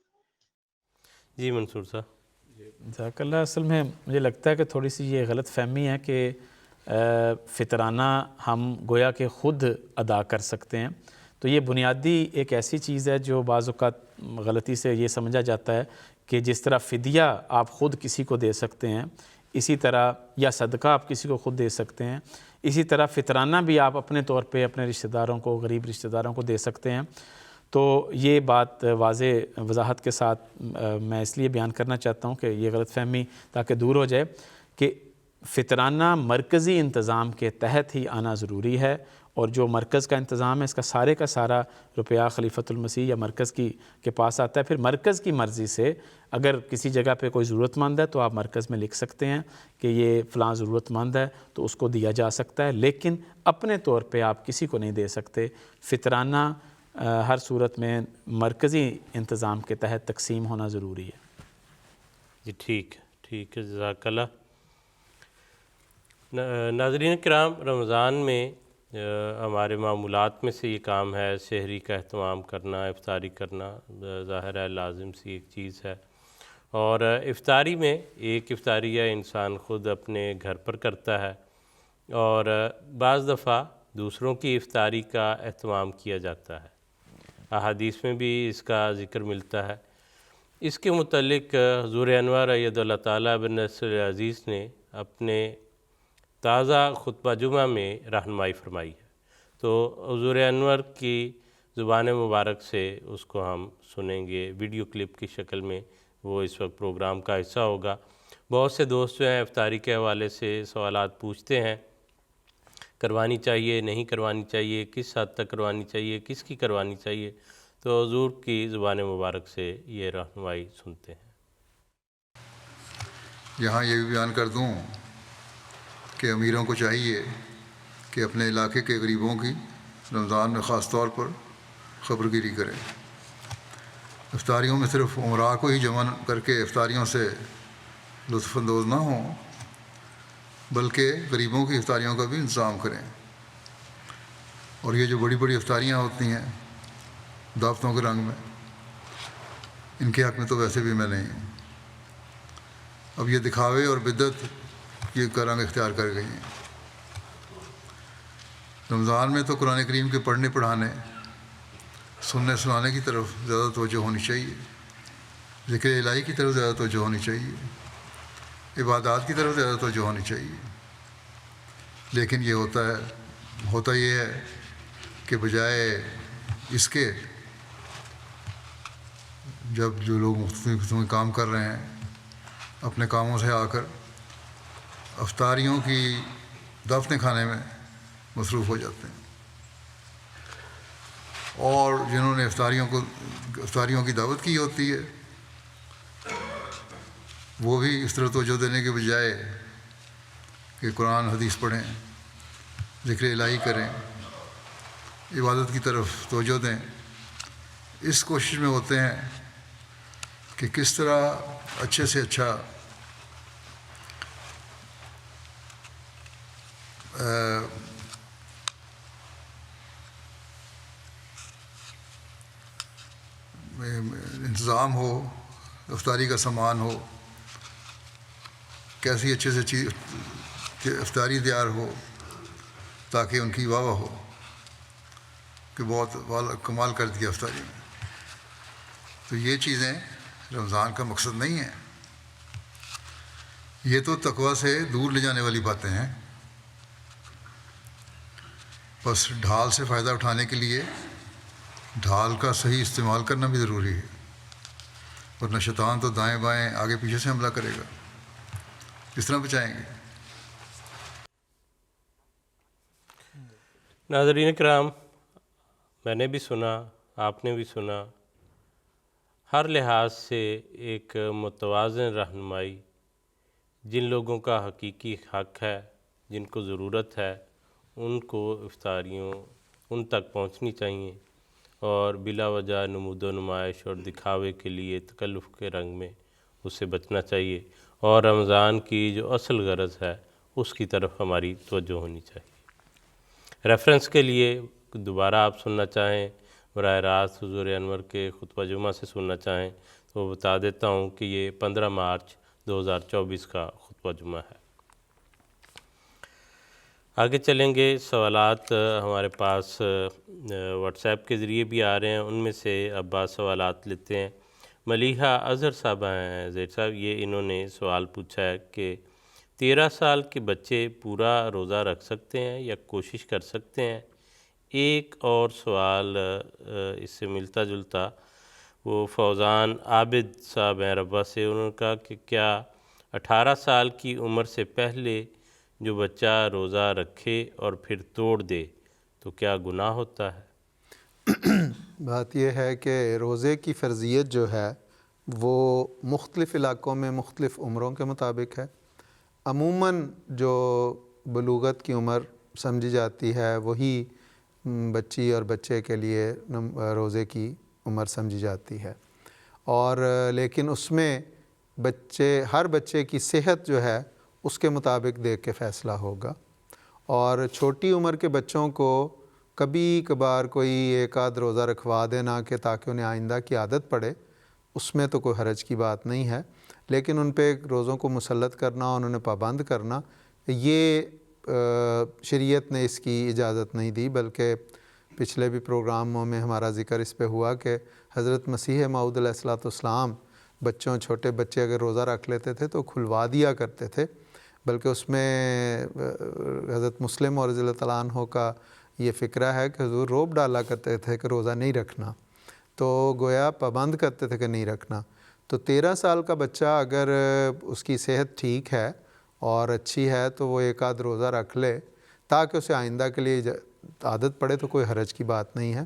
Speaker 2: جی منصور صاحب۔
Speaker 5: جزاک اللہ۔ اصل میں مجھے لگتا ہے کہ تھوڑی سی یہ غلط فہمی ہے کہ فطرانہ ہم گویا کہ خود ادا کر سکتے ہیں، تو یہ بنیادی ایک ایسی چیز ہے جو بعض اوقات غلطی سے یہ سمجھا جاتا ہے کہ جس طرح فدیہ آپ خود کسی کو دے سکتے ہیں، اسی طرح یا صدقہ آپ کسی کو خود دے سکتے ہیں، اسی طرح فطرانہ بھی آپ اپنے طور پہ اپنے رشتہ داروں کو، غریب رشتہ داروں کو دے سکتے ہیں۔ تو یہ بات واضح وضاحت کے ساتھ میں اس لیے بیان کرنا چاہتا ہوں کہ یہ غلط فہمی تاکہ دور ہو جائے کہ فطرانہ مرکزی انتظام کے تحت ہی آنا ضروری ہے، اور جو مرکز کا انتظام ہے اس کا سارا روپیہ خلیفۃ المسیح یا مرکز کے پاس آتا ہے۔ پھر مرکز کی مرضی سے اگر کسی جگہ پہ کوئی ضرورت مند ہے تو آپ مرکز میں لکھ سکتے ہیں کہ یہ فلاں ضرورت مند ہے، تو اس کو دیا جا سکتا ہے، لیکن اپنے طور پہ آپ کسی کو نہیں دے سکتے۔ فطرانہ ہر صورت میں مرکزی انتظام کے تحت تقسیم ہونا ضروری ہے۔
Speaker 2: جی ٹھیک ہے جزاک اللہ۔ ناظرین کرام، رمضان میں ہمارے معمولات میں سے یہ کام ہے سحری کا اہتمام کرنا، افطاری کرنا، ظاہر ہے لازم سی ایک چیز ہے، اور افطاری میں ایک افطاریہ انسان خود اپنے گھر پر کرتا ہے، اور بعض دفعہ دوسروں کی افطاری کا اہتمام کیا جاتا ہے۔ احادیث میں بھی اس کا ذکر ملتا ہے۔ اس کے متعلق حضور انور اید اللہ تعالیٰ بن نصر عزیز نے اپنے تازہ خطبہ جمعہ میں رہنمائی فرمائی ہے، تو حضور انور کی زبان مبارک سے اس کو ہم سنیں گے ویڈیو کلپ کی شکل میں۔ وہ اس وقت پروگرام کا حصہ ہوگا۔ بہت سے دوست جو ہیں افطاری کے حوالے سے سوالات پوچھتے ہیں، کروانی چاہیے نہیں کروانی چاہیے، کس حد تک کروانی چاہیے، کس کی کروانی چاہیے، تو حضور کی زبان مبارک سے یہ رہنمائی سنتے ہیں۔
Speaker 11: یہاں یہ بھی بیان کر دوں کہ امیروں کو چاہیے کہ اپنے علاقے کے غریبوں کی رمضان میں خاص طور پر خبر گیری کریں۔ افطاریوں میں صرف عمراء کو ہی جمع کر کے افطاریوں سے لطف اندوز نہ ہوں، بلکہ غریبوں کی افطاریوں کا بھی انتظام کریں۔ اور یہ جو بڑی بڑی افطاریاں ہوتی ہیں دعوتوں کے رنگ میں، ان کے حق میں تو ویسے بھی میں نہیں ہوں۔ اب یہ دکھاوے اور بدعت یہ کا رنگ اختیار کر گئی ہیں۔ رمضان میں تو قرآن کریم کے پڑھنے پڑھانے، سننے سنانے کی طرف زیادہ توجہ ہونی چاہیے، ذکر الہی کی طرف زیادہ توجہ ہونی چاہیے، عبادات کی طرف زیادہ توجہ ہونی چاہیے۔ لیکن یہ ہوتا یہ ہے کہ بجائے اس کے جب جو لوگ مختلف قسم کے کام کر رہے ہیں اپنے کاموں سے آ کر افطاریوں کی دعوتیں کھانے میں مصروف ہو جاتے ہیں، اور جنہوں نے افطاریوں کی دعوت کی ہوتی ہے وہ بھی اس طرح توجہ دینے کے بجائے کہ قرآن حدیث پڑھیں، ذکر الہی کریں، عبادت کی طرف توجہ دیں، اس کوشش میں ہوتے ہیں کہ کس طرح اچھے سے اچھا انتظام ہو، افطاری کا سامان ہو، کیسی اچھے سے چیز افطاری تیار ہو تاکہ ان کی واہ ہو کہ بہت کمال کر دیا افطاری میں۔ تو یہ چیزیں رمضان کا مقصد نہیں ہیں، یہ تو تقویٰ سے دور لے جانے والی باتیں ہیں۔ بس ڈھال سے فائدہ اٹھانے کے لیے ڈھال کا صحیح استعمال کرنا بھی ضروری ہے، ورنہ شیطان تو دائیں بائیں آگے پیچھے سے حملہ کرے گا، کس طرح بچائیں گے؟
Speaker 2: ناظرین کرام، میں نے بھی سنا، آپ نے بھی سنا، ہر لحاظ سے ایک متوازن رہنمائی جن لوگوں کا حقیقی حق ہے، جن کو ضرورت ہے، ان کو افطاریوں ان تک پہنچنی چاہیے، اور بلا وجہ نمود و نمائش اور دکھاوے کے لیے تکلف کے رنگ میں اس سے بچنا چاہیے، اور رمضان کی جو اصل غرض ہے اس کی طرف ہماری توجہ ہونی چاہیے۔ ریفرنس کے لیے دوبارہ آپ سننا چاہیں، براہ راست حضور انور کے خطبہ جمعہ سے سننا چاہیں تو بتا دیتا ہوں کہ یہ 15 مارچ 2024 کا خطبہ جمعہ ہے۔ آگے چلیں گے، سوالات ہمارے پاس واٹس ایپ کے ذریعے بھی آ رہے ہیں، ان میں سے اب بعض سوالات لیتے ہیں۔ ملیحہ اظہر صاحبہ ہیں زید صاحب، یہ انہوں نے سوال پوچھا ہے کہ 13 سال کے بچے پورا روزہ رکھ سکتے ہیں یا کوشش کر سکتے ہیں؟ ایک اور سوال اس سے ملتا جلتا، وہ فوزان عابد صاحب ہیں ربہ سے، انہوں نے کہا کہ کیا 18 سال کی عمر سے پہلے جو بچہ روزہ رکھے اور پھر توڑ دے تو کیا گناہ ہوتا ہے؟
Speaker 3: بات یہ ہے کہ روزے کی فرضیت جو ہے وہ مختلف علاقوں میں مختلف عمروں کے مطابق ہے۔ عموماً جو بلوغت کی عمر سمجھی جاتی ہے وہی بچی اور بچے کے لیے روزے کی عمر سمجھی جاتی ہے، اور لیکن اس میں ہر بچے کی صحت جو ہے اس کے مطابق دیکھ کے فیصلہ ہوگا، اور چھوٹی عمر کے بچوں کو کبھی کبھار کوئی ایک آدھ روزہ رکھوا دینا کہ تاکہ انہیں آئندہ کی عادت پڑے، اس میں تو کوئی حرج کی بات نہیں ہے، لیکن ان پہ روزوں کو مسلط کرنا اور انہیں پابند کرنا یہ شریعت نے اس کی اجازت نہیں دی، بلکہ پچھلے بھی پروگراموں میں ہمارا ذکر اس پہ ہوا کہ حضرت مسیح موعود علیہ الصلوۃ والسلام بچوں چھوٹے بچے اگر روزہ رکھ لیتے تھے تو کھلوا دیا کرتے تھے، بلکہ اس میں حضرت مسلم اور رضی اللہ تعالیٰ عنہ کا یہ فکرہ ہے کہ حضور روب ڈالا کرتے تھے کہ روزہ نہیں رکھنا، تو گویا پابند کرتے تھے کہ نہیں رکھنا۔ تو 13 سال کا بچہ اگر اس کی صحت ٹھیک ہے اور اچھی ہے تو وہ ایک آدھ روزہ رکھ لے تاکہ اسے آئندہ کے لیے عادت پڑے، تو کوئی حرج کی بات نہیں ہے۔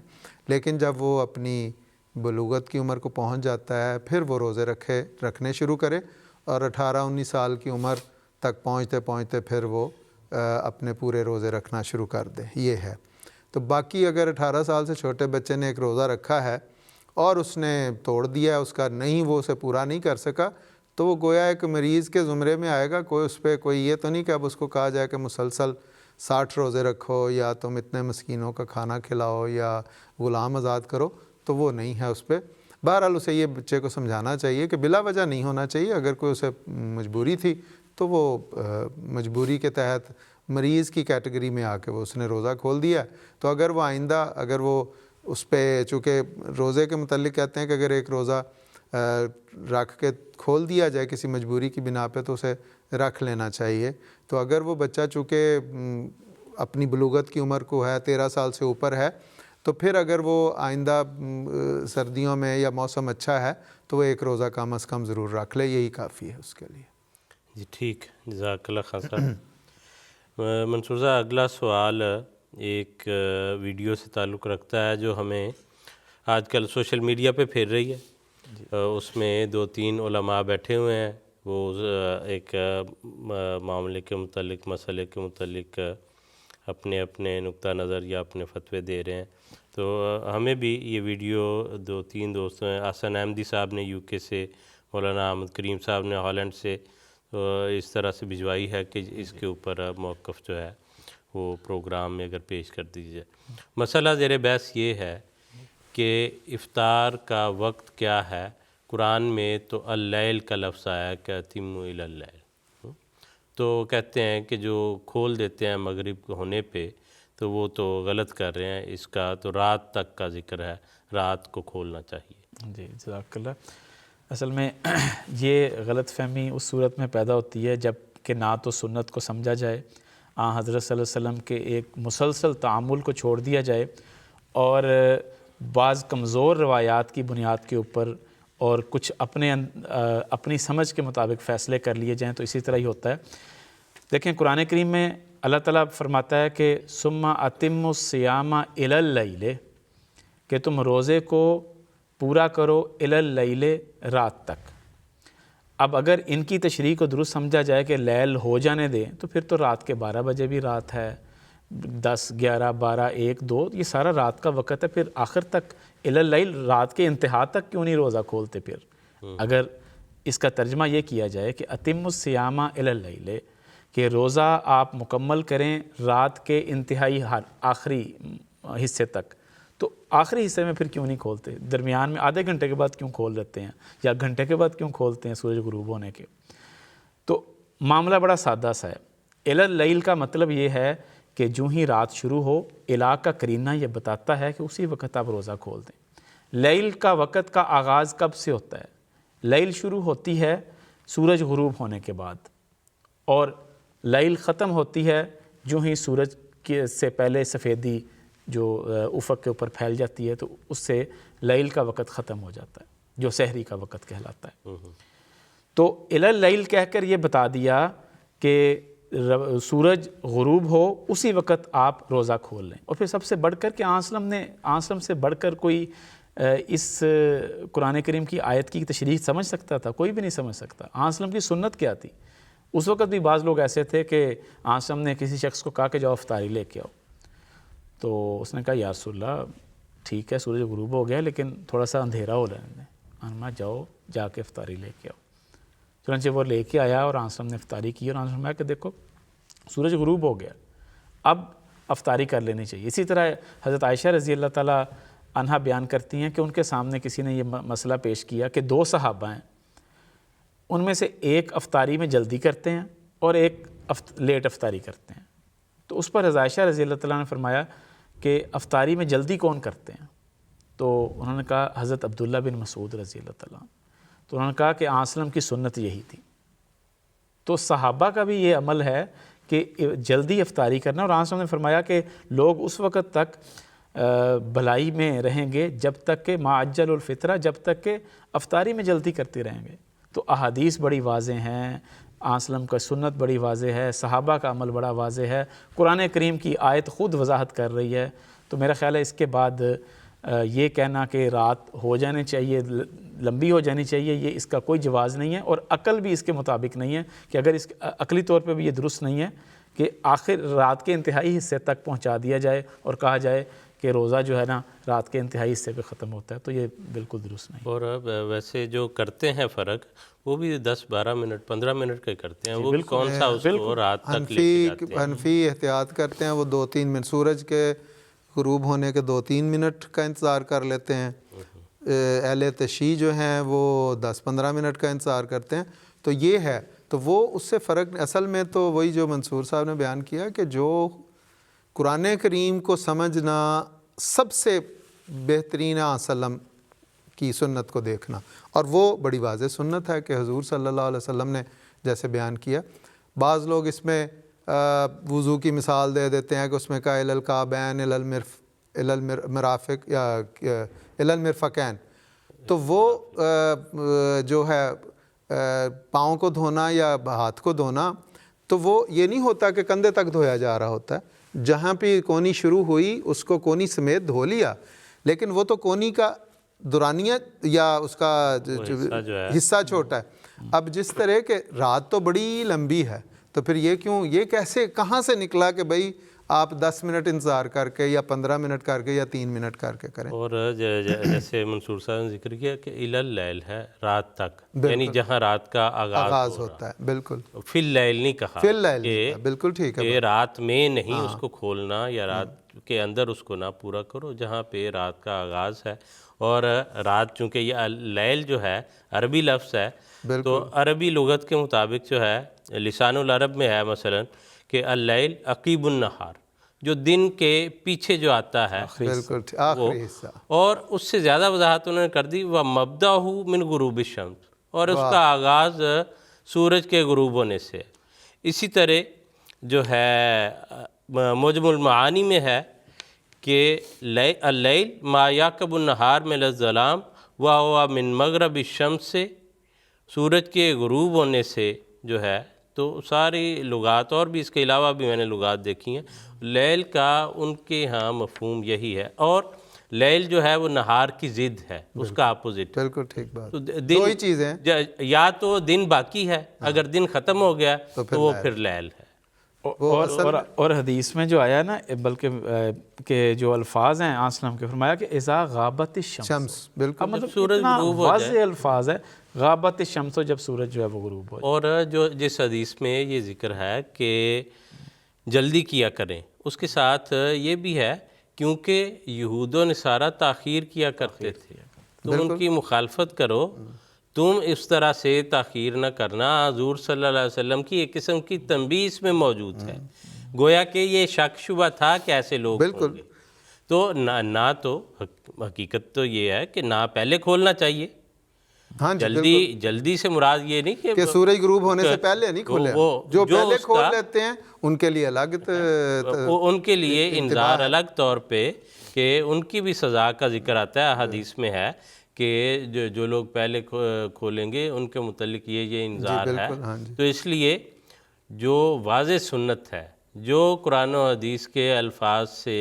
Speaker 3: لیکن جب وہ اپنی بلوغت کی عمر کو پہنچ جاتا ہے پھر وہ روزے رکھنے شروع کرے، اور 18-19 سال کی عمر تک پہنچتے پہنچتے پھر وہ اپنے پورے روزے رکھنا شروع کر دے، یہ ہے۔ تو باقی اگر 18 سال سے چھوٹے بچے نے ایک روزہ رکھا ہے اور اس نے توڑ دیا اس کا، نہیں وہ اسے پورا نہیں کر سکا، تو وہ گویا ایک مریض کے زمرے میں آئے گا۔ کوئی اس پہ کوئی یہ تو نہیں کہ اب اس کو کہا جائے کہ مسلسل 60 روزے رکھو یا تم اتنے مسکینوں کا کھانا کھلاؤ یا غلام آزاد کرو، تو وہ نہیں ہے اس پہ۔ بہرحال اسے یہ بچے کو سمجھانا چاہیے کہ بلا وجہ نہیں ہونا چاہیے، اگر کوئی اسے مجبوری تھی تو وہ مجبوری کے تحت مریض کی کیٹیگری میں آ کے وہ اس نے روزہ کھول دیا، تو اگر وہ آئندہ اگر وہ اس پہ، چونکہ روزے کے متعلق کہتے ہیں کہ اگر ایک روزہ رکھ کے کھول دیا جائے کسی مجبوری کی بنا پہ تو اسے رکھ لینا چاہیے۔ تو اگر وہ بچہ چونکہ اپنی بلوغت کی عمر کو ہے 13 سال سے اوپر ہے، تو پھر اگر وہ آئندہ سردیوں میں یا موسم اچھا ہے تو وہ ایک روزہ کم از کم ضرور رکھ لے، یہی کافی ہے اس کے لیے۔
Speaker 2: جی ٹھیک، جزاک اللہ خان صاحب۔ منصور صاحب اگلا سوال ایک ویڈیو سے تعلق رکھتا ہے جو ہمیں آج کل سوشل میڈیا پہ پھیر رہی ہے۔ اس میں 2-3 علماء بیٹھے ہوئے ہیں، وہ ایک معاملے کے متعلق، مسئلے کے متعلق اپنے اپنے نقطہ نظر یا اپنے فتوے دے رہے ہیں۔ تو ہمیں بھی یہ ویڈیو 2-3 دوستوں ہیں، حسن احمدی صاحب نے UK سے، مولانا احمد کریم صاحب نے ہالینڈ سے، اس طرح سے بھجوائی ہے کہ اس کے اوپر موقف جو ہے وہ پروگرام میں اگر پیش کر دیجیے۔ مسئلہ زیر بحث یہ ہے کہ افطار کا وقت کیا ہے۔ قرآن میں تو اللیل کا لفظ آیا ہے کہ اتموا الی اللیل، تو کہتے ہیں کہ جو کھول دیتے ہیں مغرب ہونے پہ تو وہ تو غلط کر رہے ہیں، اس کا تو رات تک کا ذکر ہے، رات کو کھولنا چاہیے۔
Speaker 5: جی جزاک اللہ۔ اصل میں یہ غلط فہمی اس صورت میں پیدا ہوتی ہے جب کہ نہ تو سنت کو سمجھا جائے، حضرت صلی اللہ علیہ وسلم کے ایک مسلسل تعامل کو چھوڑ دیا جائے، اور بعض کمزور روایات کی بنیاد کے اوپر اور کچھ اپنی سمجھ کے مطابق فیصلے کر لیے جائیں، تو اسی طرح ہی ہوتا ہے۔ دیکھیں قرآن کریم میں اللہ تعالیٰ فرماتا ہے کہ ثم اتموا الصیام الی اللیل، کہ تم روزے کو پورا کرو الی اللیل، رات تک۔ اب اگر ان کی تشریح کو درست سمجھا جائے کہ لیل ہو جانے دیں تو پھر تو رات کے 12 بجے بھی رات ہے، 10، 11، 12، 1، 2، یہ سارا رات کا وقت ہے۔ پھر آخر تک الی اللیل، رات کے انتہا تک کیوں نہیں روزہ کھولتے؟ پھر اگر اس کا ترجمہ یہ کیا جائے کہ اتموا الصیام الی اللیل، کہ روزہ آپ مکمل کریں رات کے انتہائی آخری حصے تک، تو آخری حصے میں پھر کیوں نہیں کھولتے؟ درمیان میں آدھے گھنٹے کے بعد کیوں کھول دیتے ہیں، یا گھنٹے کے بعد کیوں کھولتے ہیں سورج غروب ہونے کے؟ تو معاملہ بڑا سادہ سا ہے۔ الی اللیل کا مطلب یہ ہے کہ جو ہی رات شروع ہو، الی کا قرینہ یہ بتاتا ہے کہ اسی وقت آپ روزہ کھول دیں۔ لیل کا وقت کا آغاز کب سے ہوتا ہے؟ لیل شروع ہوتی ہے سورج غروب ہونے کے بعد، اور لیل ختم ہوتی ہے جو ہی سورج کے سے پہلے سفیدی جو افق کے اوپر پھیل جاتی ہے، تو اس سے لیل کا وقت ختم ہو جاتا ہے، جو سحری کا وقت کہلاتا ہے۔ تو الی اللیل کہہ کر یہ بتا دیا کہ سورج غروب ہو اسی وقت آپ روزہ کھول لیں۔ اور پھر سب سے بڑھ کر کہ آنسلم سے بڑھ کر کوئی اس قرآن کریم کی آیت کی تشریح سمجھ سکتا تھا؟ کوئی بھی نہیں سمجھ سکتا۔ آنسلم کی سنت کیا تھی؟ اس وقت بھی بعض لوگ ایسے تھے کہ آنسلم نے کسی شخص کو کہا کہ جاؤ افطاری لے کے آؤ، تو اس نے کہا یا رسول اللہ ٹھیک ہے سورج غروب ہو گیا لیکن تھوڑا سا اندھیرا ہو رہا ہے، انما جاؤ جا کے افطاری لے کے آؤ۔ چنانچہ وہ لے کے آیا اور آنسلم نے افطاری کی، اور آنسلم نے کہا کہ دیکھو سورج غروب ہو گیا، اب افطاری کر لینی چاہیے۔ اسی طرح حضرت عائشہ رضی اللہ تعالیٰ عنہا بیان کرتی ہیں کہ ان کے سامنے کسی نے یہ مسئلہ پیش کیا کہ 2 صحابہ ہیں، ان میں سے ایک افطاری میں جلدی کرتے ہیں اور ایک لیٹ افطاری کرتے ہیں۔ تو اس پر عائشہ رضی اللہ تعالیٰ نے فرمایا کہ افطاری میں جلدی کون کرتے ہیں؟ تو انہوں نے کہا حضرت عبداللہ بن مسعود رضی اللہ تعالیٰ عنہ۔ تو انہوں نے کہا کہ آنسلم کی سنت یہی تھی۔ تو صحابہ کا بھی یہ عمل ہے کہ جلدی افطاری کرنا، اور آنسلم نے فرمایا کہ لوگ اس وقت تک بھلائی میں رہیں گے جب تک کہ ما عجل الفطرہ، جب تک کہ افطاری میں جلدی کرتے رہیں گے۔ تو احادیث بڑی واضح ہیں، آنسلم کا سنت بڑی واضح ہے، صحابہ کا عمل بڑا واضح ہے، قرآن کریم کی آیت خود وضاحت کر رہی ہے۔ تو میرا خیال ہے اس کے بعد یہ کہنا کہ رات ہو جانے چاہیے، لمبی ہو جانی چاہیے، یہ اس کا کوئی جواز نہیں ہے، اور عقل بھی اس کے مطابق نہیں ہے کہ اگر اس عقلی طور پہ بھی یہ درست نہیں ہے کہ آخر رات کے انتہائی حصے تک پہنچا دیا جائے اور کہا جائے کہ روزہ جو ہے نا رات کے انتہائی حصے پہ ختم ہوتا ہے، تو یہ بالکل درست نہیں۔
Speaker 2: اور ویسے جو کرتے ہیں فرق وہ بھی 10-12 منٹ 15 منٹ کا کرتے ہیں، وہ بھی کون سا اس کو رات تک لے کے جاتے ہیں۔
Speaker 3: حنفی احتیاط کرتے ہیں، وہ 2-3 منٹ سورج کے غروب ہونے کے 2-3 منٹ کا انتظار کر لیتے ہیں۔ اہل تشیع جو ہیں وہ 10-15 منٹ کا انتظار کرتے ہیں۔ تو یہ ہے، تو وہ اس سے فرق اصل میں تو وہی جو منصور صاحب نے بیان کیا کہ جو قرآن کریم کو سمجھنا، سب سے بہترین وسلم کی سنت کو دیکھنا، اور وہ بڑی واضح سنت ہے کہ حضور صلی اللہ علیہ وسلم نے جیسے بیان کیا۔ بعض لوگ اس میں وضو کی مثال دے دیتے ہیں کہ اس میں کہا الالکعبین المرافق یا المرفقین، تو وہ جو ہے پاؤں کو دھونا یا ہاتھ کو دھونا، تو وہ یہ نہیں ہوتا کہ کندھے تک دھویا جا رہا ہوتا ہے، جہاں پہ کونی شروع ہوئی اس کو کونی سمیت دھو لیا، لیکن وہ تو کونی کا دورانیہ یا اس کا حصہ چھوٹا ہے۔ اب جس طرح کہ رات تو بڑی لمبی ہے، تو پھر یہ کیوں، یہ کیسے کہاں سے نکلا کہ بھئی آپ 10 منٹ انتظار کر کے یا 15 منٹ کر کے یا 3 منٹ کر کے کریں؟
Speaker 2: اور جیسے منصور صاحب نے ذکر کیا کہ الی اللیل ہے، رات تک، یعنی جہاں رات کا آغاز
Speaker 3: ہوتا ہے۔ بالکل،
Speaker 2: فی اللیل نہیں کہا،
Speaker 3: فی اللیل، بالکل ٹھیک ہے،
Speaker 2: کہ رات میں نہیں اس کو کھولنا یا رات کے اندر اس کو نہ پورا کرو جہاں پہ رات کا آغاز ہے۔ اور رات چونکہ یہ اللیل جو ہے عربی لفظ ہے، تو عربی لغت کے مطابق جو ہے لسان العرب میں ہے مثلا کہ اللیل عقیب النہار، جو دن کے پیچھے جو آتا ہے
Speaker 3: آخری حصہ،
Speaker 2: اور اس سے زیادہ وضاحت انہوں نے کر دی وَمَبْدَأُهُ مِنْ غُرُوبِ الشَّمْسِ، اور اس کا آغاز سورج کے غروب ہونے سے۔ اسی طرح جو ہے معجم المعانی میں ہے کہ اللیل ما یعقب النہار من الظلام وہو من مغرب الشمس سے، سورج کے غروب ہونے سے جو ہے، تو ساری لغات اور بھی اس کے علاوہ بھی میں نے لغات دیکھی ہیں، لیل کا ان کے ہاں مفہوم یہی ہے۔ اور لیل جو ہے وہ نہار کی ضد ہے، اس کا اپوزٹ۔
Speaker 3: بالکل ٹھیک بات،
Speaker 2: دو ہی چیزیں، یا تو دن باقی ہے، اگر دن ختم ہو گیا تو وہ پھر لیل ہے۔
Speaker 5: اور حدیث میں جو آیا نا، بلکہ کہ جو الفاظ ہیں آنسلم کے، فرمایا کہ اذا غابت الشمس،
Speaker 3: بالکل
Speaker 5: مطلب اتنا واضح الفاظ ہے، غابت الشمس، جب سورج جو ہے وہ غروب ہو جائے۔
Speaker 2: اور جو جس حدیث میں یہ ذکر ہے کہ جلدی کیا کریں، اس کے ساتھ یہ بھی ہے کیونکہ یہود و نصارہ تاخیر کیا کرتے تھے، تو ان کی مخالفت کرو، تم اس طرح سے تاخیر نہ کرنا۔ حضور صلی اللہ علیہ وسلم کی ایک قسم کی تنبیہ اس میں موجود ہے، گویا کہ یہ شک شبہ تھا کہ ایسے لوگ ہوں گے۔ تو نہ تو حقیقت تو یہ ہے کہ نہ پہلے کھولنا چاہیے، جلدی سے مراد یہ نہیں کہ
Speaker 3: سورج غروب ہونے سے پہلے نہیں کھولے، جو پہلے کھول لیتے ہیں ان کے لیے الگ،
Speaker 2: ان کے لیے انذار الگ طور پہ، کہ ان کی بھی سزا کا ذکر آتا ہے، حدیث میں ہے کہ جو لوگ پہلے کھولیں گے ان کے متعلق یہ انذار ہے۔ تو اس لیے جو واضح سنت ہے، جو قرآن و حدیث کے الفاظ سے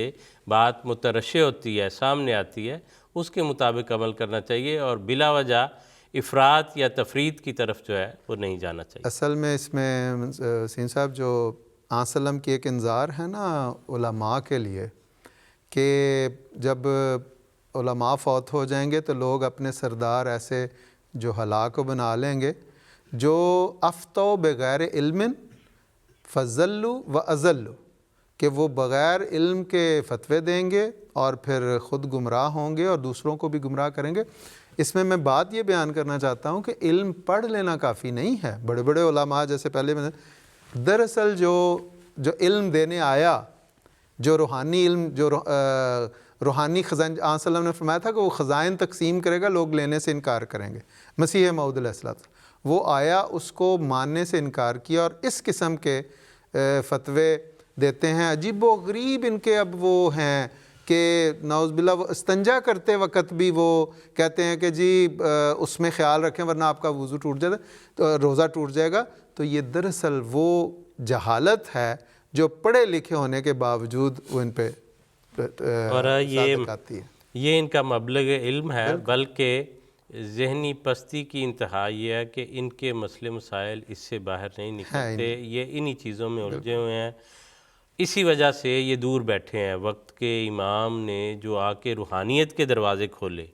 Speaker 2: بات مترشح ہوتی ہے، سامنے آتی ہے، اس کے مطابق عمل کرنا چاہیے، اور بلا وجہ افراط یا تفرید کی طرف جو ہے وہ نہیں جانا چاہیے۔
Speaker 3: اصل میں اس میں حسین صاحب جو آنسلم کی ایک انذار ہے نا علماء کے لیے، کہ جب علماء فوت ہو جائیں گے تو لوگ اپنے سردار ایسے جو ہلاک کو بنا لیں گے، جو افتوا بغیر علم فضلوا واضلوا، کہ وہ بغیر علم کے فتوے دیں گے اور پھر خود گمراہ ہوں گے اور دوسروں کو بھی گمراہ کریں گے۔ اس میں بات یہ بیان کرنا چاہتا ہوں کہ علم پڑھ لینا کافی نہیں ہے۔ بڑے بڑے علماء جیسے پہلے میں دراصل جو جو علم دینے آیا، جو روحانی علم، جو روحانی خزائن، آن صلی اللہ علیہ وسلم نے فرمایا تھا کہ وہ خزائن تقسیم کرے گا، لوگ لینے سے انکار کریں گے، مسیح موعود علیہ السلام وہ آیا، اس کو ماننے سے انکار کیا، اور اس قسم کے فتوے دیتے ہیں عجیب و غریب ان کے اب وہ ہیں کہ نعوذ باللہ وہ استنجا کرتے وقت بھی وہ کہتے ہیں کہ جی اس میں خیال رکھیں ورنہ آپ کا وضو ٹوٹ جائے تو روزہ ٹوٹ جائے گا. تو یہ دراصل وہ جہالت ہے جو پڑھے لکھے ہونے کے باوجود وہ ان پہ
Speaker 2: اور یہ ان کا مبلغ علم ہے، بلکہ ذہنی پستی کی انتہا یہ ہے کہ ان کے مسئلے مسائل اس سے باہر نہیں نکلتے، یہ انہی چیزوں میں الجھے ہوئے ہیں. اسی وجہ سے یہ دور بیٹھے ہیں. وقت کے امام نے جو آ کے روحانیت کے دروازے کھولے،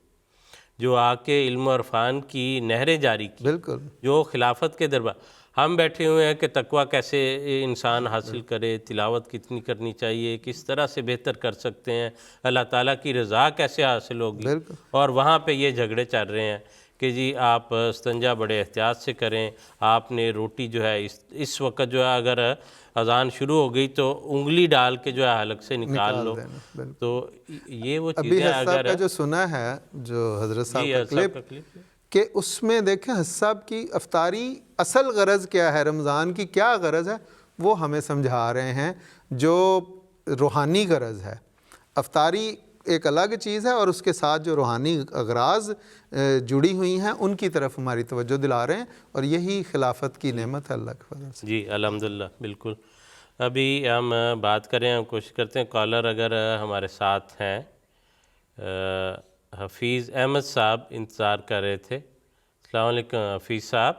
Speaker 2: جو آ کے علم و عرفان کی نہریں جاری کی،
Speaker 3: بالکل
Speaker 2: جو خلافت کے دروازے، ہم بیٹھے ہوئے ہیں کہ تقویٰ کیسے انسان حاصل کرے، تلاوت کتنی کرنی چاہیے، کس طرح سے بہتر کر سکتے ہیں، اللہ تعالیٰ کی رضا کیسے حاصل ہوگی. اور وہاں پہ یہ جھگڑے چل رہے ہیں کہ جی آپ استنجا بڑے احتیاط سے کریں، آپ نے روٹی جو ہے اس وقت جو ہے اگر اذان شروع ہو گئی تو انگلی ڈال کے جو ہے حلق سے نکال لو. تو یہ وہ چیزیں
Speaker 3: ابھی حساب کا جو سنا ہے جو حضرت صاحب کا کلپ کہ اس میں دیکھیں صاحب کی افطاری اصل غرض کیا ہے، رمضان کی کیا غرض ہے وہ ہمیں سمجھا رہے ہیں. جو روحانی غرض ہے، افطاری ایک الگ چیز ہے، اور اس کے ساتھ جو روحانی اغراض جڑی ہوئی ہیں ان کی طرف ہماری توجہ دلا رہے ہیں، اور یہی خلافت کی نعمت ہے اللہ کے فضل سے.
Speaker 2: جی الحمدللہ بالکل. ابھی ہم بات کریں، ہم کوشش کرتے ہیں کالر اگر ہمارے ساتھ ہیں. حفیظ احمد صاحب انتظار کر رہے تھے. السلام علیکم حفیظ صاحب،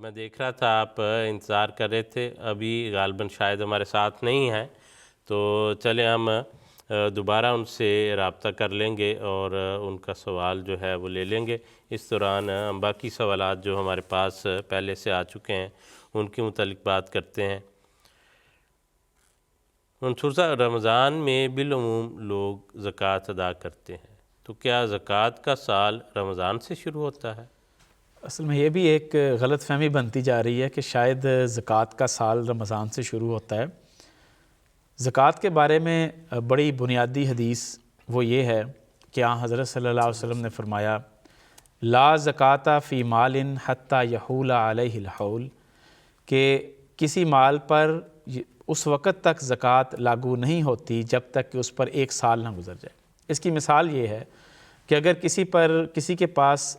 Speaker 2: میں دیکھ رہا تھا آپ انتظار کر رہے تھے، ابھی غالباً شاید ہمارے ساتھ نہیں ہیں، تو چلیں ہم دوبارہ ان سے رابطہ کر لیں گے اور ان کا سوال جو ہے وہ لے لیں گے. اس دوران ہم باقی سوالات جو ہمارے پاس پہلے سے آ چکے ہیں ان کے متعلق بات کرتے ہیں. منصور صاحب، رمضان میں بالعموم لوگ زکوٰۃ ادا کرتے ہیں، تو کیا زکوٰۃ کا سال رمضان سے شروع ہوتا ہے؟
Speaker 5: اصل میں یہ بھی ایک غلط فہمی بنتی جا رہی ہے کہ شاید زکوٰۃ کا سال رمضان سے شروع ہوتا ہے. زکوٰۃ کے بارے میں بڑی بنیادی حدیث وہ یہ ہے کہ حضرت صلی اللہ علیہ وسلم نے فرمایا لا زکوٰۃ فی مال حتی یحول علیہ الحول، کہ کسی مال پر اس وقت تک زکوٰۃ لاگو نہیں ہوتی جب تک کہ اس پر ایک سال نہ گزر جائے. اس کی مثال یہ ہے کہ اگر کسی کے پاس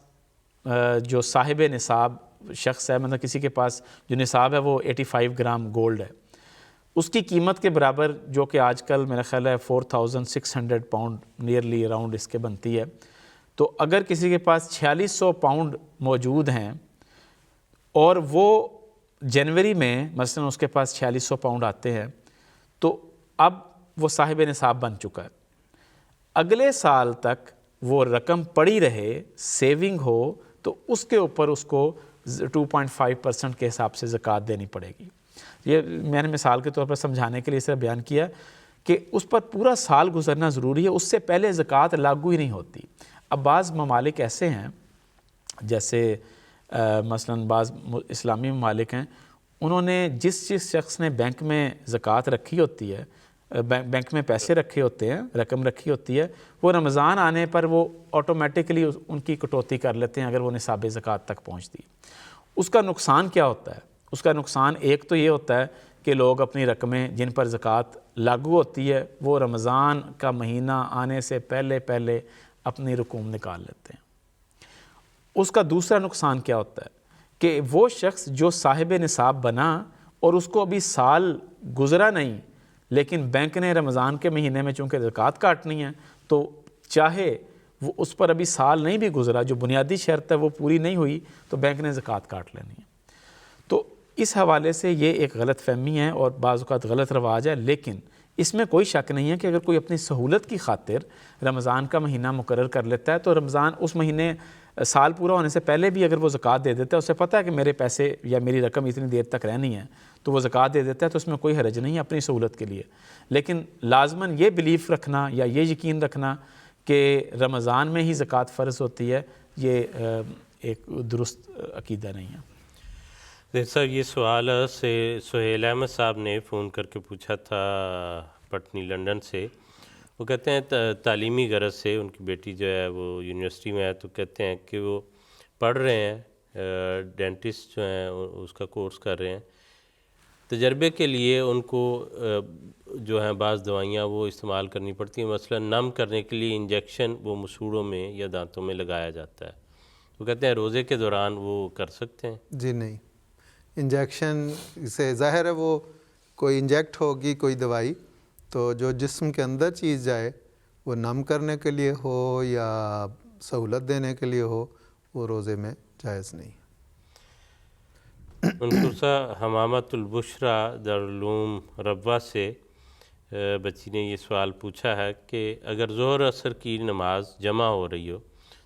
Speaker 5: جو صاحب نصاب شخص ہے، مطلب کسی کے پاس جو نصاب ہے وہ 85 گرام گولڈ ہے، اس کی قیمت کے برابر جو کہ آج کل میرا خیال ہے 4600 پاؤنڈ نیئرلی اراؤنڈ اس کے بنتی ہے. تو اگر کسی کے پاس 4600 پاؤنڈ موجود ہیں اور وہ جنوری میں مثلا اس کے پاس 4600 پاؤنڈ آتے ہیں، تو اب وہ صاحب نصاب بن چکا ہے. اگلے سال تک وہ رقم پڑی رہے، سیونگ ہو، تو اس کے اوپر اس کو 2.5% کے حساب سے زکوٰۃ دینی پڑے گی. یہ میں نے مثال کے طور پر سمجھانے کے لیے اسے بیان کیا کہ اس پر پورا سال گزرنا ضروری ہے، اس سے پہلے زکوٰۃ لاگو ہی نہیں ہوتی. اب بعض ممالک ایسے ہیں جیسے مثلاً بعض اسلامی ممالک ہیں، انہوں نے جس شخص نے بینک میں زکوٰۃ رکھی ہوتی ہے، بینک میں پیسے رکھے ہوتے ہیں، رقم رکھی ہوتی ہے، وہ رمضان آنے پر وہ آٹومیٹکلی ان کی کٹوتی کر لیتے ہیں اگر وہ نصاب زکوٰۃ تک پہنچتی ہے. اس کا نقصان کیا ہوتا ہے؟ اس کا نقصان ایک تو یہ ہوتا ہے کہ لوگ اپنی رقمیں جن پر زکوٰۃ لاگو ہوتی ہے وہ رمضان کا مہینہ آنے سے پہلے اپنی رقوم نکال لیتے ہیں. اس کا دوسرا نقصان کیا ہوتا ہے کہ وہ شخص جو صاحب نصاب بنا اور اس کو ابھی سال گزرا نہیں، لیکن بینک نے رمضان کے مہینے میں چونکہ زکوٰۃ کاٹنی ہے، تو چاہے وہ اس پر ابھی سال نہیں بھی گزرا، جو بنیادی شرط ہے وہ پوری نہیں ہوئی، تو بینک نے زکوٰۃ کاٹ لینی ہے. تو اس حوالے سے یہ ایک غلط فہمی ہے اور بعض اوقات غلط رواج ہے. لیکن اس میں کوئی شک نہیں ہے کہ اگر کوئی اپنی سہولت کی خاطر رمضان کا مہینہ مقرر کر لیتا ہے، تو رمضان اس مہینے سال پورا ہونے سے پہلے بھی اگر وہ زکوٰۃ دے دیتا ہے، اسے پتہ ہے کہ میرے پیسے یا میری رقم اتنی دیر تک رہنی ہے، تو وہ زکوٰۃ دے دیتا ہے، تو اس میں کوئی حرج نہیں ہے اپنی سہولت کے لیے. لیکن لازماً یہ بلیف رکھنا یا یہ یقین رکھنا کہ رمضان میں ہی زکوٰۃ فرض ہوتی ہے، یہ ایک درست عقیدہ نہیں ہے.
Speaker 2: سر یہ سوال سے سہیل احمد صاحب نے فون کر کے پوچھا تھا پٹنی لنڈن سے. وہ کہتے ہیں تعلیمی غرض سے ان کی بیٹی جو ہے وہ یونیورسٹی میں ہے، تو کہتے ہیں کہ وہ پڑھ رہے ہیں، ڈینٹسٹ جو ہیں اس کا کورس کر رہے ہیں. تجربے کے لیے ان کو جو ہیں بعض دوائیاں وہ استعمال کرنی پڑتی ہیں، مثلا نم کرنے کے لیے انجیکشن وہ مسوڑوں میں یا دانتوں میں لگایا جاتا ہے. وہ کہتے ہیں روزے کے دوران وہ کر سکتے ہیں؟
Speaker 3: جی نہیں، انجیکشن سے ظاہر ہے وہ کوئی انجیکٹ ہوگی کوئی دوائی، تو جو جسم کے اندر چیز جائے وہ نم کرنے کے لیے ہو یا سہولت دینے کے لیے ہو، وہ روزے میں جائز نہیں.
Speaker 2: منصور صاحب حمامت البشرا دارالعلوم ربوہ سے بچی نے یہ سوال پوچھا ہے کہ اگر ظہر عصر کی نماز جمع ہو رہی ہو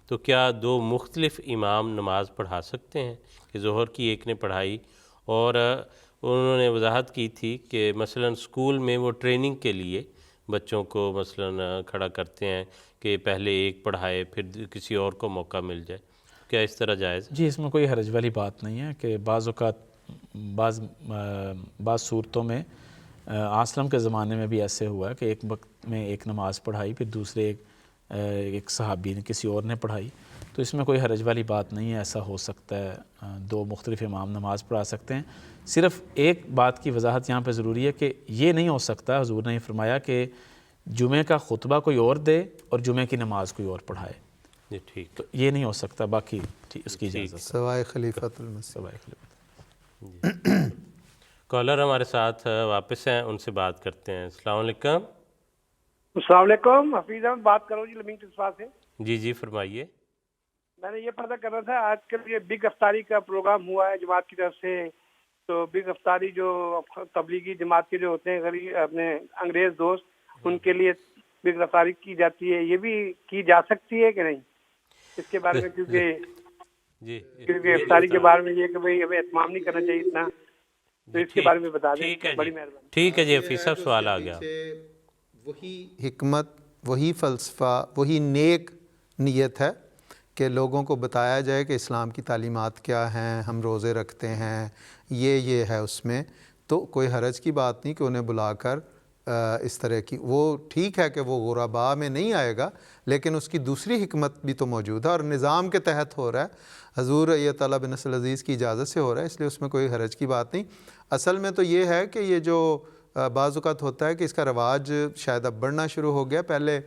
Speaker 2: تو کیا دو مختلف امام نماز پڑھا سکتے ہیں؟ کہ ظہر کی ایک نے پڑھائی، اور انہوں نے وضاحت کی تھی کہ مثلا اسکول میں وہ ٹریننگ کے لیے بچوں کو مثلا کھڑا کرتے ہیں کہ پہلے ایک پڑھائے پھر کسی اور کو موقع مل جائے، کیا اس طرح جائز ہے؟
Speaker 5: جی اس میں کوئی حرج والی بات نہیں ہے کہ بعض اوقات بعض صورتوں میں اسلم کے زمانے میں بھی ایسے ہوا ہے کہ ایک وقت میں ایک نماز پڑھائی، پھر دوسرے ایک صحابی نے کسی اور نے پڑھائی، تو اس میں کوئی حرج والی بات نہیں ہے. ایسا ہو سکتا ہے، دو مختلف امام نماز پڑھا سکتے ہیں. صرف ایک بات کی وضاحت یہاں پہ ضروری ہے کہ یہ نہیں ہو سکتا، حضور نے فرمایا کہ جمعہ کا خطبہ کوئی اور دے اور جمعہ کی نماز کوئی اور پڑھائے.
Speaker 2: جی ٹھیک،
Speaker 5: تو یہ نہیں ہو سکتا، باقی اس کی اجازت.
Speaker 3: سوائے خلیفۃ المسیح.
Speaker 5: سوائے خلیفۃ.
Speaker 2: کالر ہمارے ساتھ واپس ہیں، ان سے بات کرتے ہیں. السلام علیکم.
Speaker 12: السلام علیکم، حفیظ احمد بات کرو جی لمنگ ٹسفا سے.
Speaker 2: جی جی فرمائیے.
Speaker 12: میں نے یہ پتہ کرنا تھا، آج کل یہ بگ افطاری کا پروگرام ہوا ہے جماعت کی طرف سے، تو بگ افطاری جو تبلیغی جماعت کے جو ہوتے ہیں غریب اپنے انگریز دوست، ان کے لیے بگ افطاری کی جاتی ہے، یہ بھی کی جا سکتی ہے کہ نہیں اس کے بارے میں؟ کیونکہ افطاری کے بارے میں یہ کہ بھئی ہمیں اہتمام نہیں کرنا چاہیے اتنا، تو اس کے بارے میں بتا دیں. بڑی مہربانی.
Speaker 2: ٹھیک ہے جی حفیظ صاحب، سوال آ گیا.
Speaker 3: وہی حکمت، وہی فلسفہ، وہی نیک نیت ہے کہ لوگوں کو بتایا جائے کہ اسلام کی تعلیمات کیا ہیں، ہم روزے رکھتے ہیں، یہ ہے اس میں. تو کوئی حرج کی بات نہیں کہ انہیں بلا کر اس طرح کی، وہ ٹھیک ہے کہ وہ غرباء میں نہیں آئے گا، لیکن اس کی دوسری حکمت بھی تو موجود ہے اور نظام کے تحت ہو رہا ہے، حضور ایت اللہ بن نصر العزیز کی اجازت سے ہو رہا ہے، اس لیے اس میں کوئی حرج کی بات نہیں. اصل میں تو یہ ہے کہ یہ جو بعض اوقات ہوتا ہے کہ اس کا رواج شاید اب بڑھنا شروع ہو گیا. پہلے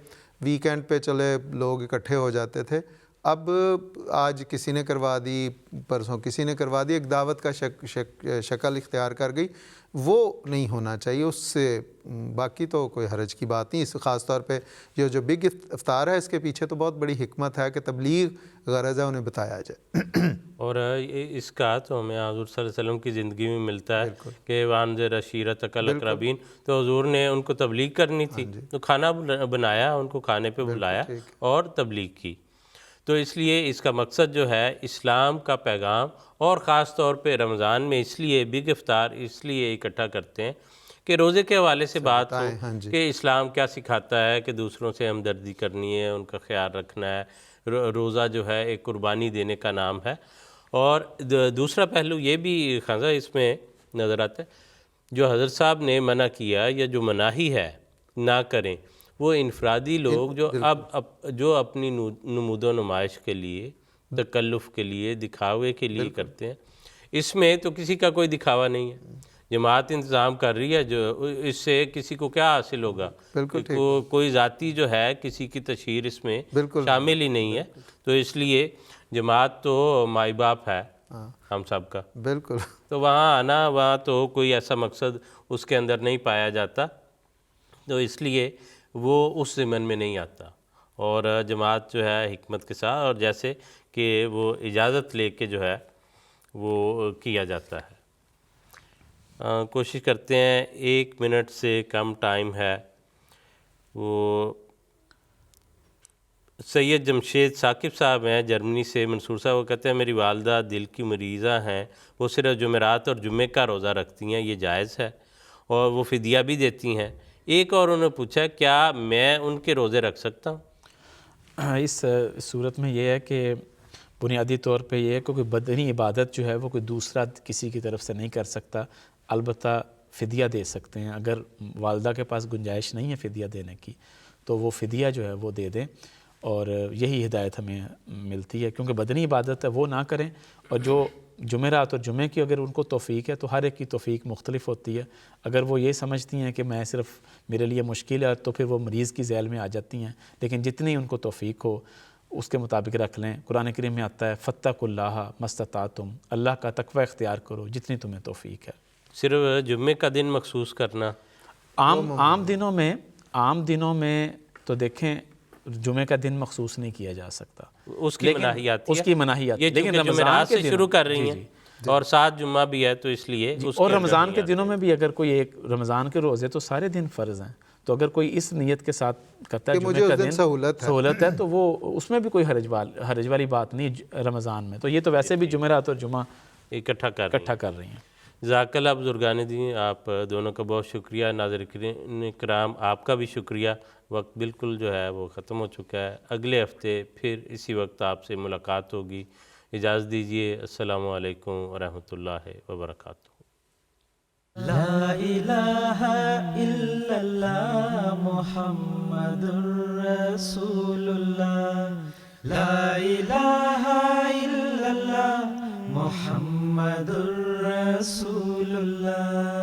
Speaker 3: ویکینڈ پہ چلے لوگ اکٹھے ہو جاتے تھے، اب آج کسی نے کروا دی، پرسوں کسی نے کروا دی، ایک دعوت کا شکل اختیار کر گئی. وہ نہیں ہونا چاہیے، اس سے باقی تو کوئی حرج کی بات نہیں. اس خاص طور پہ یہ جو بگ افطار ہے اس کے پیچھے تو بہت بڑی حکمت ہے کہ تبلیغ غرض ہے انہیں بتایا جائے.
Speaker 2: اور اس کا تو ہمیں حضور صلی اللہ علیہ وسلم کی زندگی میں ملتا ہے کہ وانذر عشیرتک الاقربین، تو حضور نے ان کو تبلیغ کرنی تھی، تو کھانا بنایا، ان کو کھانے پہ بلایا اور تبلیغ کی. تو اس لیے اس کا مقصد جو ہے اسلام کا پیغام، اور خاص طور پہ رمضان میں اس لیے بگ افطار اس لیے اکٹھا کرتے ہیں کہ روزے کے حوالے سے بات ہو کہ اسلام کیا سکھاتا ہے کہ دوسروں سے ہمدردی کرنی ہے، ان کا خیال رکھنا ہے. روزہ جو ہے ایک قربانی دینے کا نام ہے. اور دوسرا پہلو یہ بھی خاصا اس میں نظر آتا ہے، جو حضرت صاحب نے منع کیا یا جو مناہی ہے نہ کریں، وہ انفرادی لوگ جو اپنی نمود و نمائش کے لیے، تکلف کے لیے، دکھاوے کے لیے کرتے ہیں. اس میں تو کسی کا کوئی دکھاوا نہیں ہے، جماعت انتظام کر رہی ہے، جو اس سے کسی کو کیا حاصل ہوگا؟ کوئی ذاتی جو ہے کسی کی تشہیر اس میں شامل ہی نہیں ہے. تو اس لیے جماعت تو مائی باپ ہے ہم سب کا،
Speaker 3: بالکل.
Speaker 2: تو وہاں آنا، وہاں تو کوئی ایسا مقصد اس کے اندر نہیں پایا جاتا، تو اس لیے وہ اس ضمن میں نہیں آتا. اور جماعت جو ہے حکمت کے ساتھ، اور جیسے کہ وہ اجازت لے کے جو ہے وہ کیا جاتا ہے. کوشش کرتے ہیں 1 منٹ سے کم ٹائم ہے. وہ سید جمشید ثاقب صاحب ہیں جرمنی سے. منصور صاحب وہ کہتے ہیں میری والدہ دل کی مریضہ ہیں، وہ صرف جمعرات اور جمعے کا روزہ رکھتی ہیں، یہ جائز ہے؟ اور وہ فدیہ بھی دیتی ہیں. ایک اور انہوں نے پوچھا کیا میں ان کے روزے رکھ سکتا ہوں؟
Speaker 5: اس صورت میں یہ ہے کہ بنیادی طور پہ یہ ہے کہ کوئی بدنی عبادت جو ہے وہ کوئی دوسرا کسی کی طرف سے نہیں کر سکتا، البتہ فدیہ دے سکتے ہیں۔ اگر والدہ کے پاس گنجائش نہیں ہے فدیہ دینے کی تو وہ فدیہ جو ہے وہ دے دیں، اور یہی ہدایت ہمیں ملتی ہے، کیونکہ بدنی عبادت ہے وہ نہ کریں۔ اور جو جمعرات اور جمعے کی اگر ان کو توفیق ہے تو ہر ایک کی توفیق مختلف ہوتی ہے۔ اگر وہ یہ سمجھتی ہیں کہ میں صرف میرے لیے مشکل ہے تو پھر وہ مریض کی ذیل میں آ جاتی ہیں، لیکن جتنی ان کو توفیق ہو اس کے مطابق رکھ لیں۔ قرآن کریم میں آتا ہے فَاتَّقُوا اللَّهَ مَا اسْتَطَعْتُمْ، اللہ کا تقوی اختیار کرو جتنی تمہیں توفیق ہے۔
Speaker 2: صرف جمعے کا دن مخصوص کرنا،
Speaker 5: عام دنوں میں تو دیکھیں جمعے کا دن مخصوص نہیں کیا جا سکتا،
Speaker 2: اس کی مناہی آتی ہے،
Speaker 5: لیکن
Speaker 2: جمعرات سے شروع کر رہی ہیں اور 7 جمعہ بھی ہے تو اس لیے
Speaker 5: اور رمضان کے دنوں میں بھی اگر کوئی ایک رمضان کے روزے تو سارے دن فرض ہیں، تو اگر کوئی اس نیت کے ساتھ کرتا ہے جمعے کا دن سہولت ہے تو وہ اس میں بھی کوئی حرج والی بات نہیں رمضان میں، تو یہ تو ویسے بھی جمعرات اور جمعہ اکٹھا کر رہی ہیں۔
Speaker 2: جزاک اللہ بزرگان دین، آپ دونوں کا بہت شکریہ۔ ناظرین کرام آپ کا بھی شکریہ۔ وقت بالکل جو ہے وہ ختم ہو چکا ہے، اگلے ہفتے پھر اسی وقت آپ سے ملاقات ہوگی۔ اجازت دیجیے، السلام علیکم ورحمۃ اللہ وبرکاتہ۔
Speaker 1: لا الہ الا اللہ محمد رسول اللہ، لا الہ الا اللہ محمد رسول اللہ۔